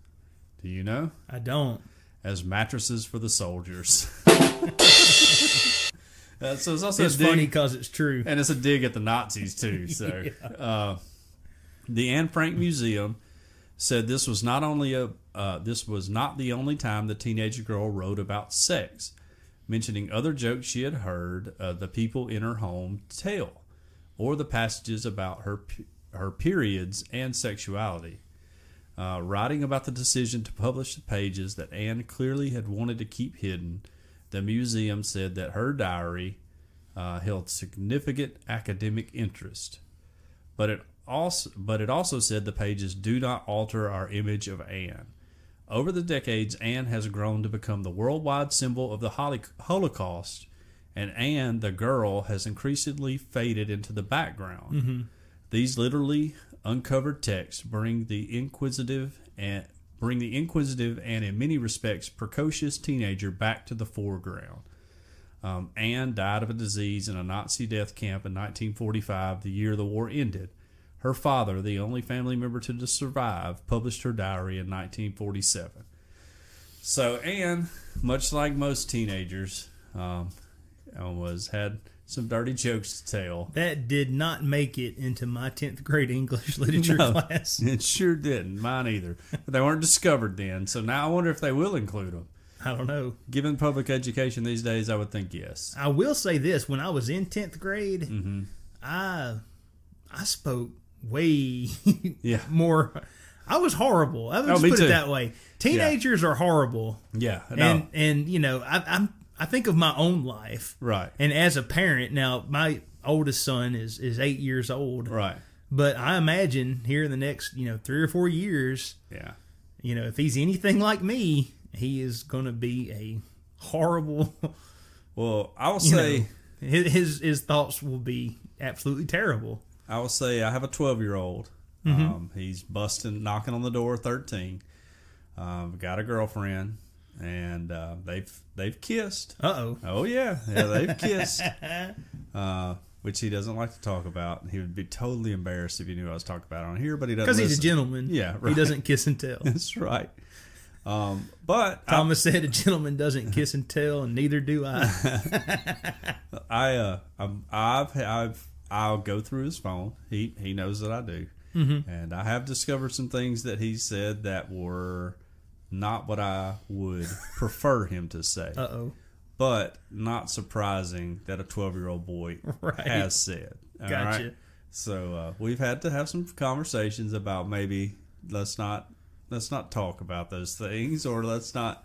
Do you know? I don't. As mattresses for the soldiers. So it's also It's funny because it's true. And it's a dig at the Nazis, too. So, Yeah. The Anne Frank Museum said this was not the only time the teenage girl wrote about sex, mentioning other jokes she had heard the people in her home tell, or the passages about her periods and sexuality. Writing about the decision to publish the pages that Anne clearly had wanted to keep hidden, the museum said that her diary held significant academic interest, but it also said the pages do not alter our image of Anne. Over the decades, Anne has grown to become the worldwide symbol of the Holocaust, and Anne, the girl, has increasingly faded into the background. Mm-hmm. These literally uncovered texts bring the inquisitive bring the inquisitive and, in many respects, precocious teenager back to the foreground. Anne died of a disease in a Nazi death camp in 1945, the year the war ended. Her father, the only family member to survive, published her diary in 1947. So Anne, much like most teenagers, had some dirty jokes to tell. That did not make it into my 10th grade English literature class. It sure didn't. Mine either. But they weren't discovered then. So now I wonder if they will include them. I don't know. Given public education these days, I would think yes. I will say this. When I was in 10th grade, I spoke way more. I was horrible. I would just put it that way. Teenagers are horrible. Yeah. No. And you know, I think of my own life. Right. And as a parent, now my oldest son is 8 years old. Right. But I imagine here in the next, 3 or 4 years, if he's anything like me, he is going to be a horrible. Well, I will say his thoughts will be absolutely terrible. I will say I have a 12-year-old. He's knocking on the door, 13. Got a girlfriend, and they've kissed. Uh-oh. Oh yeah, they've kissed. Which he doesn't like to talk about. He would be totally embarrassed if he knew I was talking about it on here, but he doesn't. Because he's a gentleman. Yeah, right. He doesn't kiss and tell. That's right. But Thomas said a gentleman doesn't kiss and tell, and neither do I. I'll go through his phone. He knows that I do. And I have discovered some things that he said that were not what I would prefer him to say. Uh-oh. But not surprising that a 12-year-old boy has said. Gotcha. Right? So we've had to have some conversations about maybe let's not talk about those things, or let's not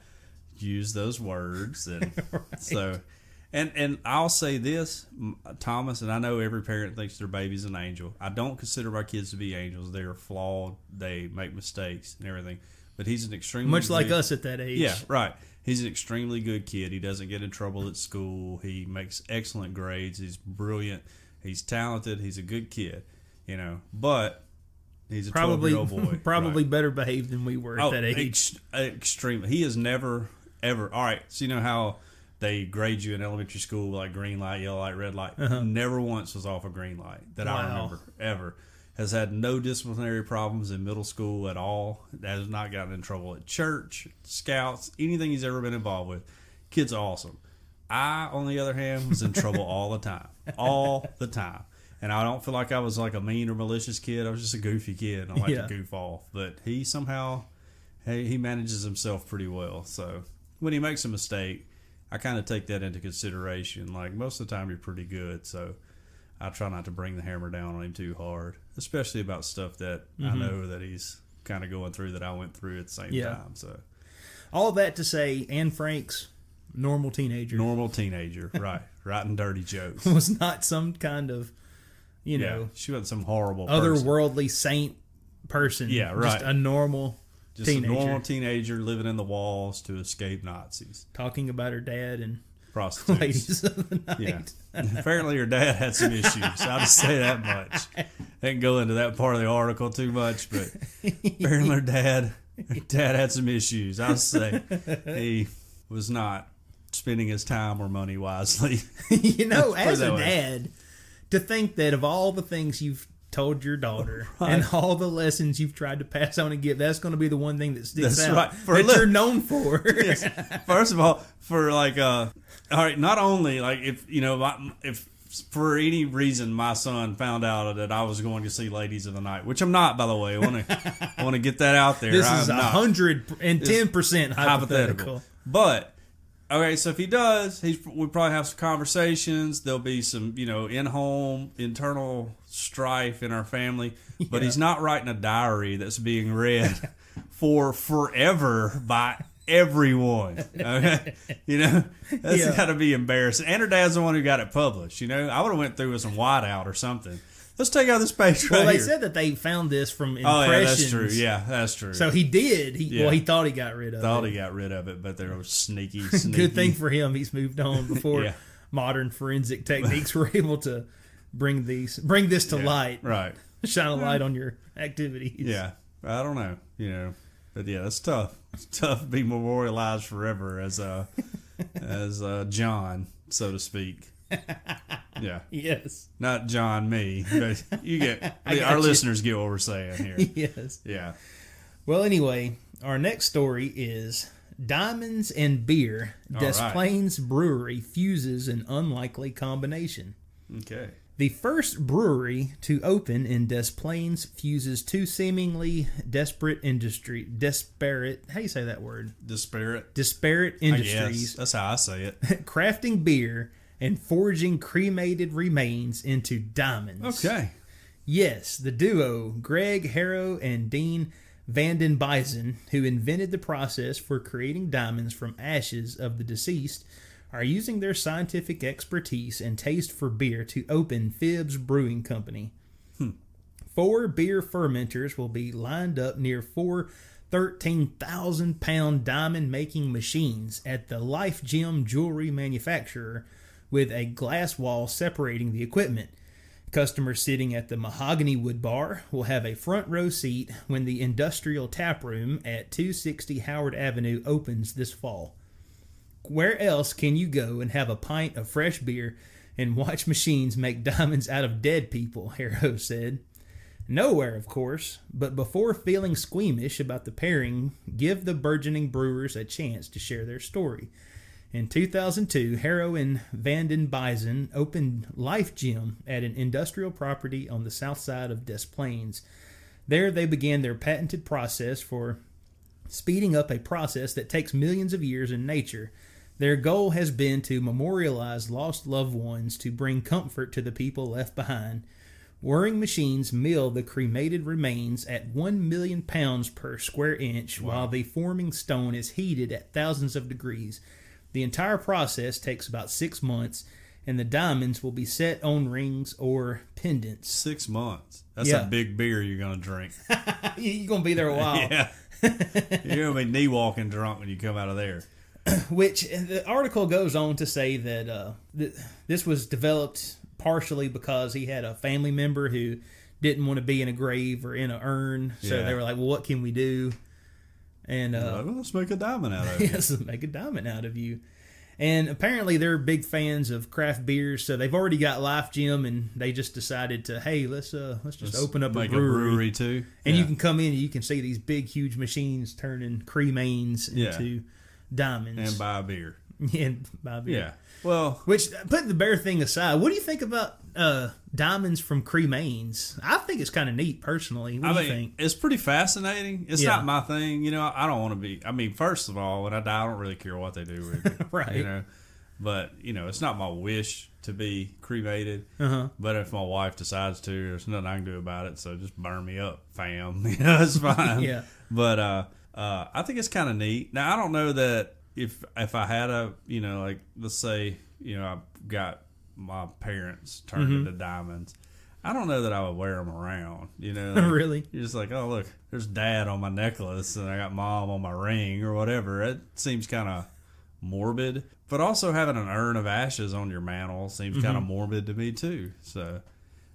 use those words. And so, and I'll say this, Thomas, and I know every parent thinks their baby's an angel. I don't consider my kids to be angels. They are flawed. They make mistakes and everything. But he's an extremely much like us at that age. Yeah, right. He's an extremely good kid. He doesn't get in trouble at school. He makes excellent grades. He's brilliant. He's talented. He's a good kid, But he's a 12-year-old boy. Probably better behaved than we were at that age. Extremely. He has never, ever. All right, so you know how they grade you in elementary school, like green light, yellow light, red light. Never once was off a green light that I remember, ever. Has had no disciplinary problems in middle school at all. Has not gotten in trouble at church, scouts, anything he's ever been involved with. Kid's awesome. I, on the other hand, was in trouble all the time. All the time. And I don't feel like I was like a mean or malicious kid. I was just a goofy kid, and I like to goof off. But he somehow, he manages himself pretty well. So when he makes a mistake, I kind of take that into consideration. Like, most of the time, you're pretty good. So I try not to bring the hammer down on him too hard, especially about stuff that I know that he's kind of going through that I went through at the same time. So all that to say, Anne Frank's normal teenager. Normal teenager, right. Writing dirty jokes. Was not some kind of, she wasn't some horrible otherworldly saint person. Yeah, right. Just a normal teenager. A normal teenager living in the walls to escape Nazis. Talking about her dad and prostitutes. Ladies of the night. Yeah. Apparently her dad had some issues. I'll just say that much. I didn't go into that part of the article too much, but apparently her dad had some issues. I'll say he was not spending his time or money wisely. As a dad, to think that of all the things you've told your daughter and all the lessons you've tried to pass on and give, that's going to be that one thing that sticks out that you're known for. Yes. First of all, for like all right, not only like if for any reason my son found out that I was going to see Ladies of the Night, which I'm not, by the way. I want to get that out there. This is 110% hypothetical. But okay, so if he does, we'll probably have some conversations. There'll be some, in-home, internal strife in our family. But he's not writing a diary that's being read for forever by everyone. Okay? That's got to be embarrassing. And her dad's the one who got it published. I would have went through with some whiteout or something. Let's take out this page right here. Well, they said that they found this from impressions. Oh, yeah, that's true. Yeah, that's true. So he did. He thought he got rid of it. He got rid of it, but they were sneaky. Good thing for him. He's moved on before modern forensic techniques were able to bring this to light. Right. Shine a light on your activities. Yeah. I don't know. But yeah, it's tough. It's tough to be memorialized forever as John, so to speak. Yeah. Yes. Not John, me. But you get our listeners get what we're saying here. Yes. Yeah. Well, anyway, our next story is Diamonds and Beer. Des Plaines Brewery fuses an unlikely combination. Okay. The first brewery to open in Des Plaines fuses two seemingly disparate, how do you say that word? Disparate industries. That's how I say it. Crafting beer and forging cremated remains into diamonds. Okay. Yes, the duo, Greg Harrow and Dean Vanden Buysen, who invented the process for creating diamonds from ashes of the deceased, are using their scientific expertise and taste for beer to open Phibbs Brewing Company. 4 beer fermenters will be lined up near 4 13,000-pound diamond-making machines at the Life Gem jewelry manufacturer, with a glass wall separating the equipment. Customers sitting at the mahogany wood bar will have a front row seat when the industrial tap room at 260 Howard Avenue opens this fall. Where else can you go and have a pint of fresh beer and watch machines make diamonds out of dead people, Harrow said. Nowhere, of course, but before feeling squeamish about the pairing, give the burgeoning brewers a chance to share their story. In 2002, Harrow and Vanden Buysen opened Life Gem at an industrial property on the south side of Des Plaines. There they began their patented process for speeding up a process that takes millions of years in nature. Their goal has been to memorialize lost loved ones to bring comfort to the people left behind. Whirring machines mill the cremated remains at 1 million pounds per square inch, while the forming stone is heated at thousands of degrees. The entire process takes about 6 months, and the diamonds will be set on rings or pendants. 6 months. That's a big beer you're going to drink. You're going to be there a while. Yeah. You're going to be knee-walking drunk when you come out of there. Which the article goes on to say that this was developed partially because he had a family member who didn't want to be in a grave or in an urn. So they were like, well, what can we do? And let's make a diamond out of you. Yes, let's make a diamond out of you. And apparently they're big fans of craft beers, so they've already got Life Gem, and they just decided to, hey, let's just open up a brewery too. And you can come in and you can see these big, huge machines turning cremains into diamonds. And buy a beer. And buy a beer. Yeah. Well, which, putting the bear thing aside, what do you think about diamonds from cremains? I think it's kind of neat, personally. What do you think? It's pretty fascinating. It's not my thing. You know, I don't want to be. I mean, first of all, when I die, I don't really care what they do with it. Right. You know, but you know, it's not my wish to be cremated. But if my wife decides to, there's nothing I can do about it. So just burn me up, fam. You know, it's fine. Yeah. But I think it's kind of neat. Now, I don't know that if I had a, you know, like, let's say, you know, I got my parents turned into diamonds, I don't know that I would wear them around, you know. Like, really? You're just like, oh, look, there's dad on my necklace and I got mom on my ring or whatever. It seems kind of morbid. But also having an urn of ashes on your mantle seems kind of morbid to me too. So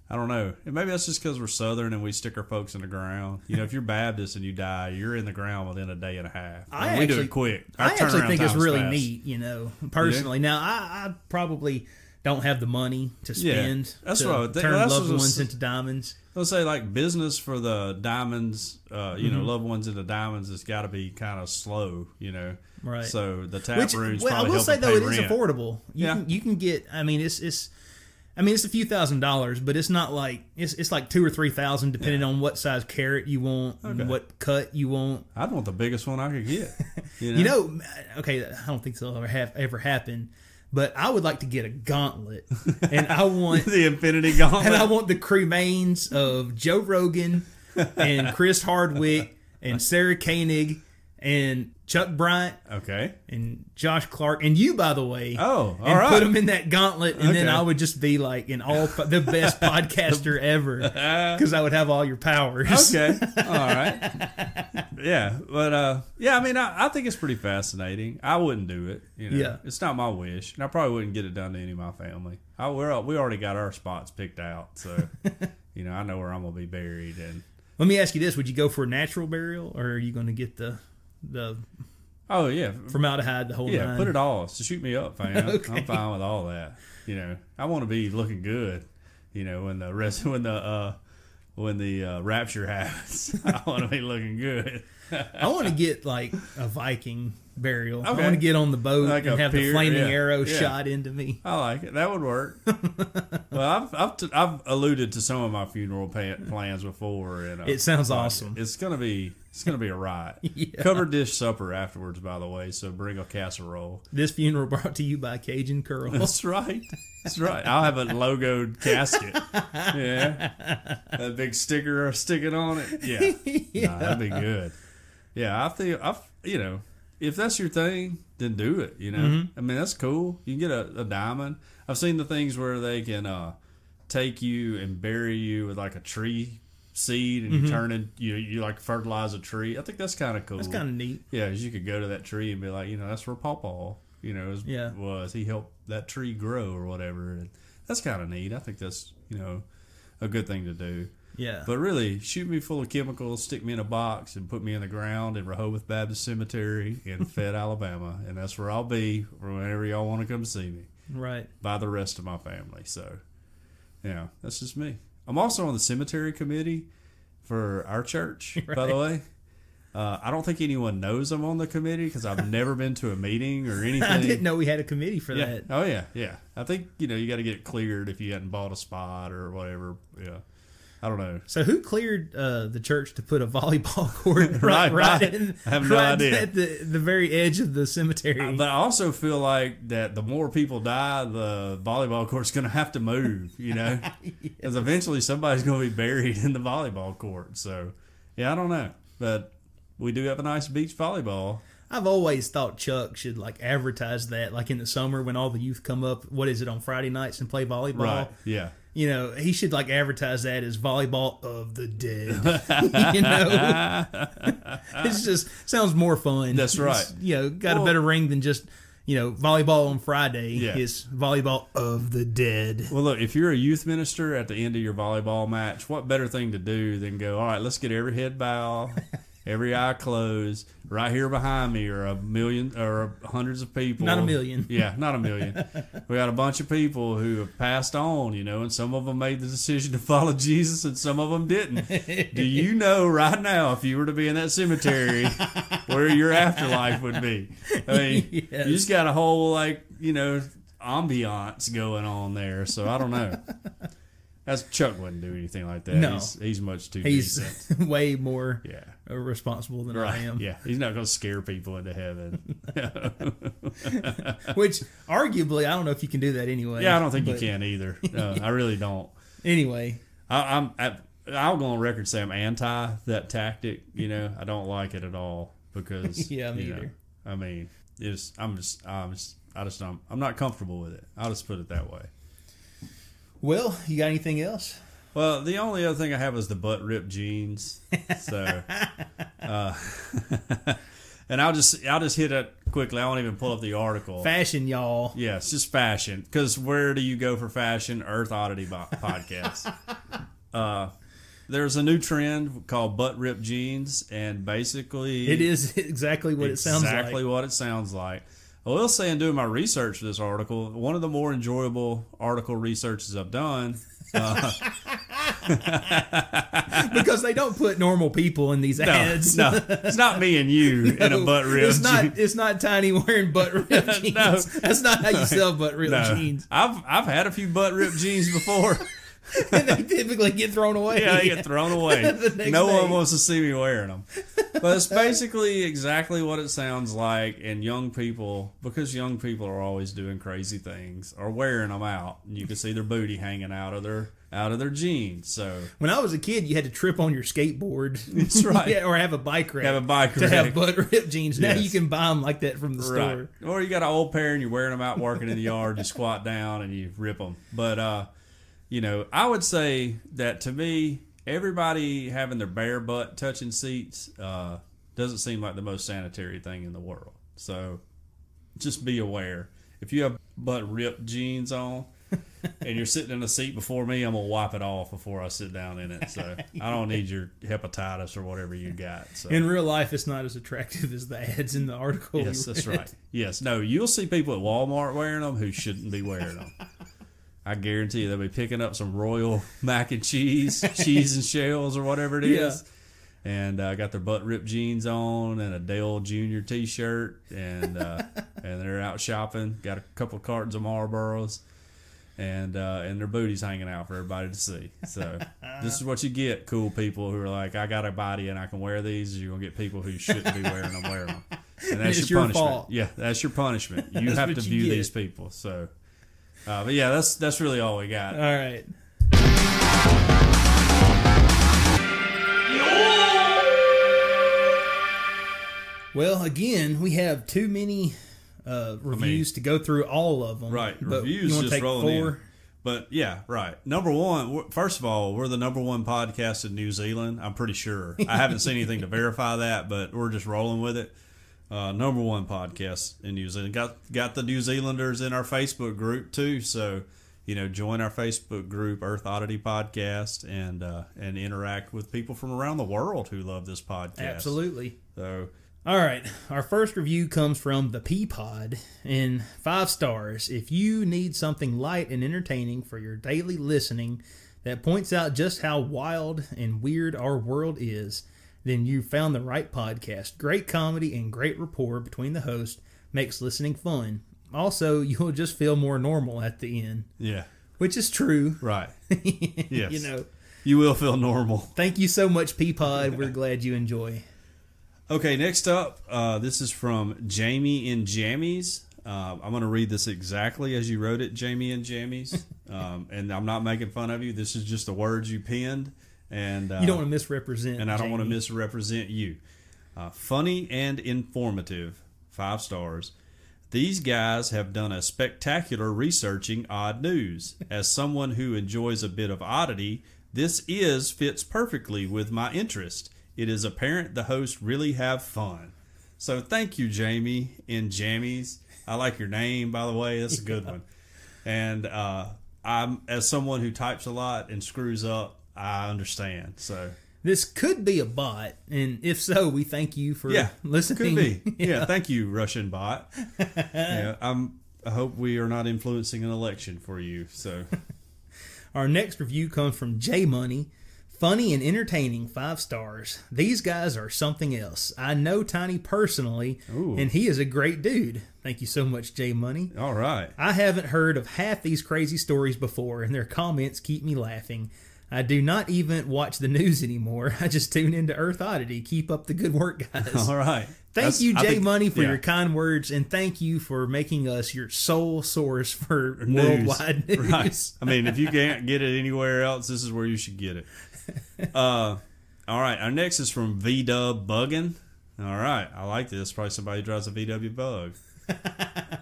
I don't know. And maybe that's just because we're Southern and we stick our folks in the ground. You know, if you're Baptist and you die, you're in the ground within a day and a half. We do it quick. I actually think it's really neat, you know, personally. Now, I probably don't have the money to spend to turn loved ones into diamonds. Let's say, like, business for the diamonds, you know, loved ones into diamonds has got to be kind of slow, you know. Right. So the tap room's probably I will say, though, it is rent. affordable. You can get, I mean, it's a few $1,000s, but it's not like it's like $2,000 or $3,000 depending on what size carat you want, and what cut you want. I'd want the biggest one I could get. You know, okay, I don't think that'll ever happen, but I would like to get a gauntlet, and I want the Infinity Gauntlet, and I want the cremains of Joe Rogan and Chris Hardwick and Sarah Koenig and Chuck Bryant, and Josh Clark, and you, by the way. Oh, all and right. Put them in that gauntlet, and then I would just be like the best podcaster ever, because I would have all your powers. Okay, all right. Yeah, but I mean, I think it's pretty fascinating. I wouldn't do it. You know, it's not my wish, and I probably wouldn't get it done to any of my family. We already got our spots picked out, so you know, I know where I'm gonna be buried, and Let me ask you this: would you go for a natural burial, or are you going to get the Oh yeah, formaldehyde, the whole yeah. nine? Put it all. So shoot me up, fam. Okay. I'm fine with all that. You know, I want to be looking good. You know, when the rapture happens, I want to be looking good. I want to get like a Viking burial. Okay. I want to get on the boat Like and a have pier, the flaming yeah, arrow yeah. shot into me. I like it. That would work. Well, I've alluded to some of my funeral plans before, and It sounds awesome. It's gonna be a riot. Yeah. Covered dish supper afterwards, by the way. So bring a casserole. This funeral brought to you by Cajun Curl. That's right. That's right. I'll have a logoed casket. Yeah, a big sticker sticking on it. Yeah, Yeah. Nah, that'd be good. Yeah, I think you know, if that's your thing, then do it. You know, Mm-hmm. I mean, that's cool. You can get a diamond. I've seen the things where they can take you and bury you with like a tree seed, and you turn it. You like fertilize a tree. I think that's kind of cool. That's kind of neat. Yeah, 'cause you could go to that tree and be like, you know, that's where Pawpaw, you know, was. He helped that tree grow or whatever. And that's kind of neat. I think that's, you know, a good thing to do. Yeah. But really, shoot me full of chemicals, stick me in a box, and put me in the ground in Rehoboth Baptist Cemetery in Fed, Alabama. And that's where I'll be whenever y'all want to come see me. Right. By the rest of my family. So, yeah, that's just me. I'm also on the cemetery committee for our church, by the way. I don't think anyone knows I'm on the committee because I've never been to a meeting or anything. I didn't know we had a committee for Yeah. that. Oh, yeah, yeah. I think, you know, you got to get it cleared if you hadn't bought a spot or whatever. Yeah. I don't know. So who cleared the church to put a volleyball court Right, right I have no idea. at the very edge of the cemetery? But I also feel like that the more people die, the volleyball court's going to have to move, you know? Because eventually somebody's going to be buried in the volleyball court. So, yeah, I don't know. But we do have a nice beach volleyball. I've always thought Chuck should like advertise that, like in the summer when all the youth come up. What is it on Friday nights and play volleyball? Right, yeah. You know, he should like advertise that as volleyball of the dead. You know, it's just sounds more fun. That's right. It's, you know, got a better ring than just volleyball on Friday. Yeah. Is volleyball of the dead. Well, look, if you're a youth minister at the end of your volleyball match, what better thing to do than go, all right, let's get every head bow, every eye closed. Right here behind me are a million or hundreds of people. Not a million. Yeah, not a million. We got a bunch of people who have passed on, you know, and some of them made the decision to follow Jesus and some of them didn't. Do you know right now, if you were to be in that cemetery, where your afterlife would be? I mean, Yes. you just got a whole, like, you know, ambiance going on there. So I don't know. That's Chuck wouldn't do anything like that. No. He's much too He's decent. way more Yeah. responsible than I Right. am. Yeah. He's not going to scare people into heaven. Which, arguably, I don't know if you can do that anyway. Yeah, I don't think you but can either. I really don't. Anyway, I'll go on record and say I'm anti that tactic. You know, I don't like it at all because Yeah, me you know, either. I mean, I'm not comfortable with it. I'll just put it that way. well, you got anything else? Well, the only other thing I have is the butt ripped jeans. So, and I'll just hit it quickly. I won't even pull up the article. Fashion, y'all. Yeah, it's just fashion. Because where do you go for fashion? Earth Oddity podcast. There's a new trend called butt ripped jeans, and basically It is exactly what it sounds like. Exactly what it sounds like. I will say, in doing my research for this article, one of the more enjoyable article researches I've done. Because they don't put normal people in these ads. No, it's not me and you in a butt ripped jeans. It's not Tiny wearing butt ripped jeans. No. That's not how you sell butt ripped No. jeans. I've had a few butt ripped jeans before. And they typically get thrown away. Yeah, they get thrown away. The next No day. one wants to see me wearing them. But it's basically exactly what it sounds like. And young people, because young people are always doing crazy things, are wearing them out. And you can see their booty hanging out of their jeans. So When I was a kid, you had to trip on your skateboard. That's right. Yeah, or have a bike rack. Have a bike to rack. have butt ripped jeans. Now Yes. you can buy them like that from the store. right. Or you got an old pair and you're wearing them out working in the yard. You squat down and you rip them. But you know, I would say that to me, everybody having their bare butt touching seats doesn't seem like the most sanitary thing in the world. So just be aware. If you have butt ripped jeans on, and you're sitting in a seat before me, I'm gonna wipe it off before I sit down in it. So I don't need your hepatitis or whatever you got. So. In real life, it's not as attractive as the ads in the article. Yes, that's right. Yes, no, you'll see people at Walmart wearing them who shouldn't be wearing them. I guarantee you they'll be picking up some Royal mac and cheese and shells or whatever it is. And got their butt ripped jeans on and a Dale Jr. T-shirt, and they're out shopping. Got a couple of cartons of Marlboros, and their booties hanging out for everybody to see. So this is what you get, cool people who are like, I got a body and I can wear these. You're gonna get people who shouldn't be wearing them wear them, and that's your punishment. Fault. Yeah, that's your punishment. You have to view these people. So, but yeah, that's really all we got. All right. Well, again, we have too many reviews to go through all of them. Right, reviews just take rolling 4? In. But yeah, right. Number one, first of all, we're the number one podcast in New Zealand. I'm pretty sure. I haven't seen anything to verify that, but we're just rolling with it. Number one podcast in New Zealand. Got the New Zealanders in our Facebook group too. So join our Facebook group, Earth Oddity Podcast, and interact with people from around the world who love this podcast. Absolutely. So. All right, our first review comes from the Peapod in 5 stars. If you need something light and entertaining for your daily listening that points out just how wild and weird our world is, then you found the right podcast. Great comedy and great rapport between the hosts makes listening fun. Also, you'll just feel more normal at the end. Yeah. Which is true. Right. Yes. You will feel normal. Thank you so much, Peapod. We're glad you enjoy. Okay, next up, this is from Jamie in Jammies. I'm going to read this exactly as you wrote it, Jamie in Jammies. And I'm not making fun of you. This is just the words you penned. And you don't want to misrepresent And I don't Jamie. want to misrepresent you. Funny and informative, 5 stars. These guys have done a spectacular researching odd news. As someone who enjoys a bit of oddity, this fits perfectly with my interest. It is apparent the hosts really have fun. So thank you, Jamie in Jammies. I like your name, by the way. That's a good one. And I'm, as someone who types a lot and screws up, I understand. So this could be a bot, and if so, we thank you for listening. Could be. Yeah, thank you, Russian bot. I hope we are not influencing an election for you. So our next review comes from J Money. Funny and entertaining, 5 stars. These guys are something else. I know Tiny personally, and he is a great dude. Thank you so much, J Money. All right. I haven't heard of half these crazy stories before, and their comments keep me laughing. I do not even watch the news anymore. I just tune into Earth Oddity. Keep up the good work, guys. All right. Thank you, J Money, for your kind words, and thank you for making us your sole source for worldwide news. Right. I mean, if you can't get it anywhere else, this is where you should get it. All right. Our next is from V-Dub Buggin. All right. I like this. Probably somebody who drives a VW Bug.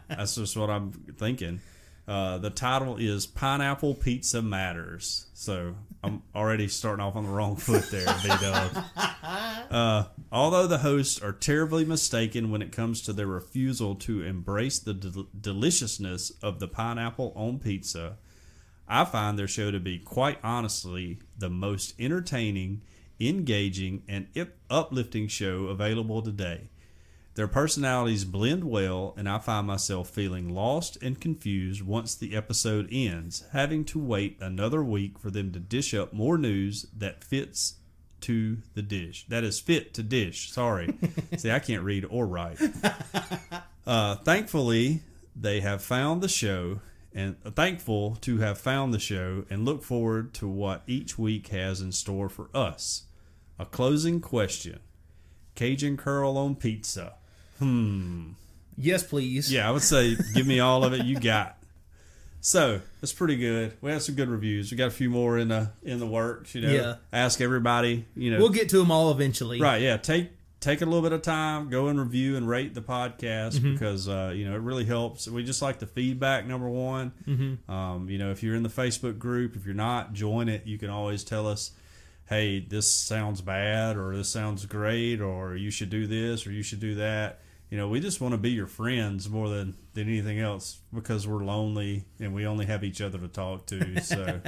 That's just what I'm thinking. The title is Pineapple Pizza Matters. So I'm already starting off on the wrong foot there, V-Dub. Although the hosts are terribly mistaken when it comes to their refusal to embrace the deliciousness of the pineapple on pizza, I find their show to be quite honestly the most entertaining, engaging, and uplifting show available today. Their personalities blend well, and I find myself feeling lost and confused once the episode ends, having to wait another week for them to dish up more news that fits to the dish. That is fit to dish. Sorry. See, I can't read or write. Thankfully, they have found the show, and thankful to have found the show, and look forward to what each week has in store for us. A closing question. Cajun curl on pizza. Yes, please. Yeah, I would say give me all of it you got. So that's pretty good. We have some good reviews. We got a few more in the works. Yeah. Ask everybody. We'll get to them all eventually. Right. Yeah. Take a little bit of time. Go and review and rate the podcast because it really helps. We just like the feedback. Number one. If you're in the Facebook group, if you're not, join it. You can always tell us, hey, this sounds bad, or this sounds great, or you should do this, or you should do that. we just want to be your friends more than anything else, because we're lonely and we only have each other to talk to. So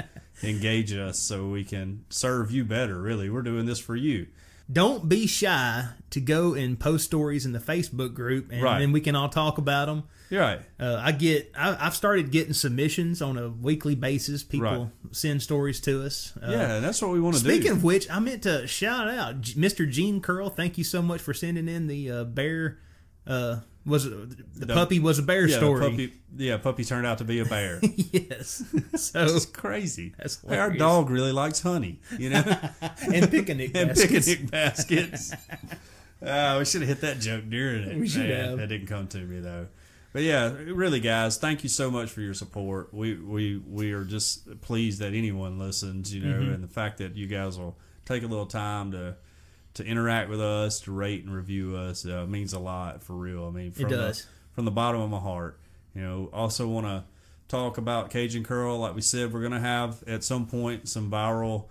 engage us so we can serve you better. Really, we're doing this for you. Don't be shy to go and post stories in the Facebook group, and then we can all talk about them. You're right. I've started getting submissions on a weekly basis. People send stories to us. Yeah, that's what we want to do. Speaking of which, I meant to shout out Mr. Gene Curl. Thank you so much for sending in the bear. The puppy was a bear story. Puppy turned out to be a bear. Yes. So it's crazy. That's our dog really likes honey, and picnic baskets. We should have hit that joke during it. We should have. That didn't come to me though. But yeah, really, guys, thank you so much for your support. We are just pleased that anyone listens, and the fact that you guys will take a little time to interact with us, to rate and review us, means a lot, for real. I mean, it does. From the bottom of my heart. Also want to talk about Cajun Curl. Like we said, we're going to have at some point some viral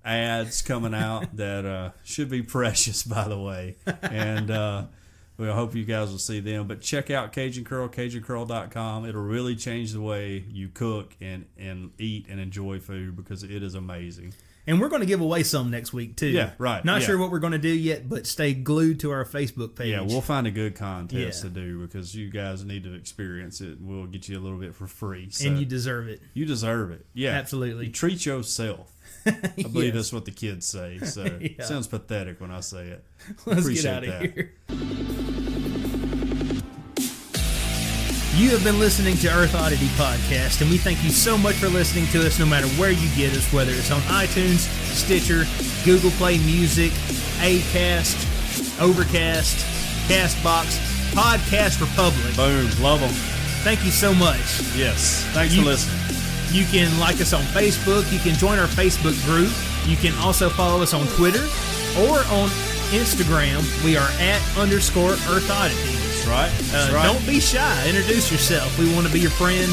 ads coming out that should be precious, by the way. And I hope you guys will see them. But check out Cajun Curl, CajunCurl.com. It'll really change the way you cook and eat and enjoy food, because it is amazing. And we're going to give away some next week, too. Yeah, right. Not sure what we're going to do yet, but stay glued to our Facebook page. Yeah, we'll find a good contest to do, because you guys need to experience it. We'll get you a little bit for free. So and you deserve it. You deserve it. Yeah. Absolutely. You treat yourself. I believe that's what the kids say. So it sounds pathetic when I say it. Let's get out of here. You have been listening to Earth Oddity Podcast, and we thank you so much for listening to us no matter where you get us, whether it's on iTunes, Stitcher, Google Play Music, Acast, Overcast, CastBox, Podcast Republic. Boom. Love them. Thank you so much. Yes. Thanks for listening. You can like us on Facebook. You can join our Facebook group. You can also follow us on Twitter or on Instagram. We are @_Earth Oddity. Right. Don't be shy. Introduce yourself. We want to be your friend.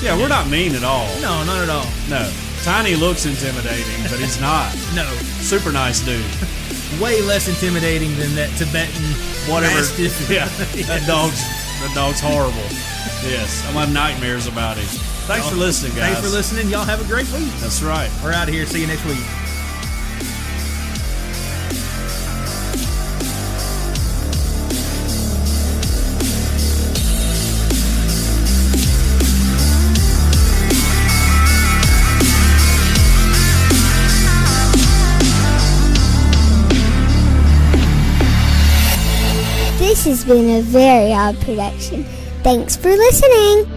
Yeah, we're not mean at all. No, not at all. No. Tiny looks intimidating, but he's not. No. Super nice dude. Way less intimidating than that Tibetan Mastiff. Yeah. That dog's horrible. Yes. I'm having nightmares about him. Thanks for listening, guys. Thanks for listening. Y'all have a great week. That's right. We're out of here. See you next week. This has been a Very Odd production. Thanks for listening.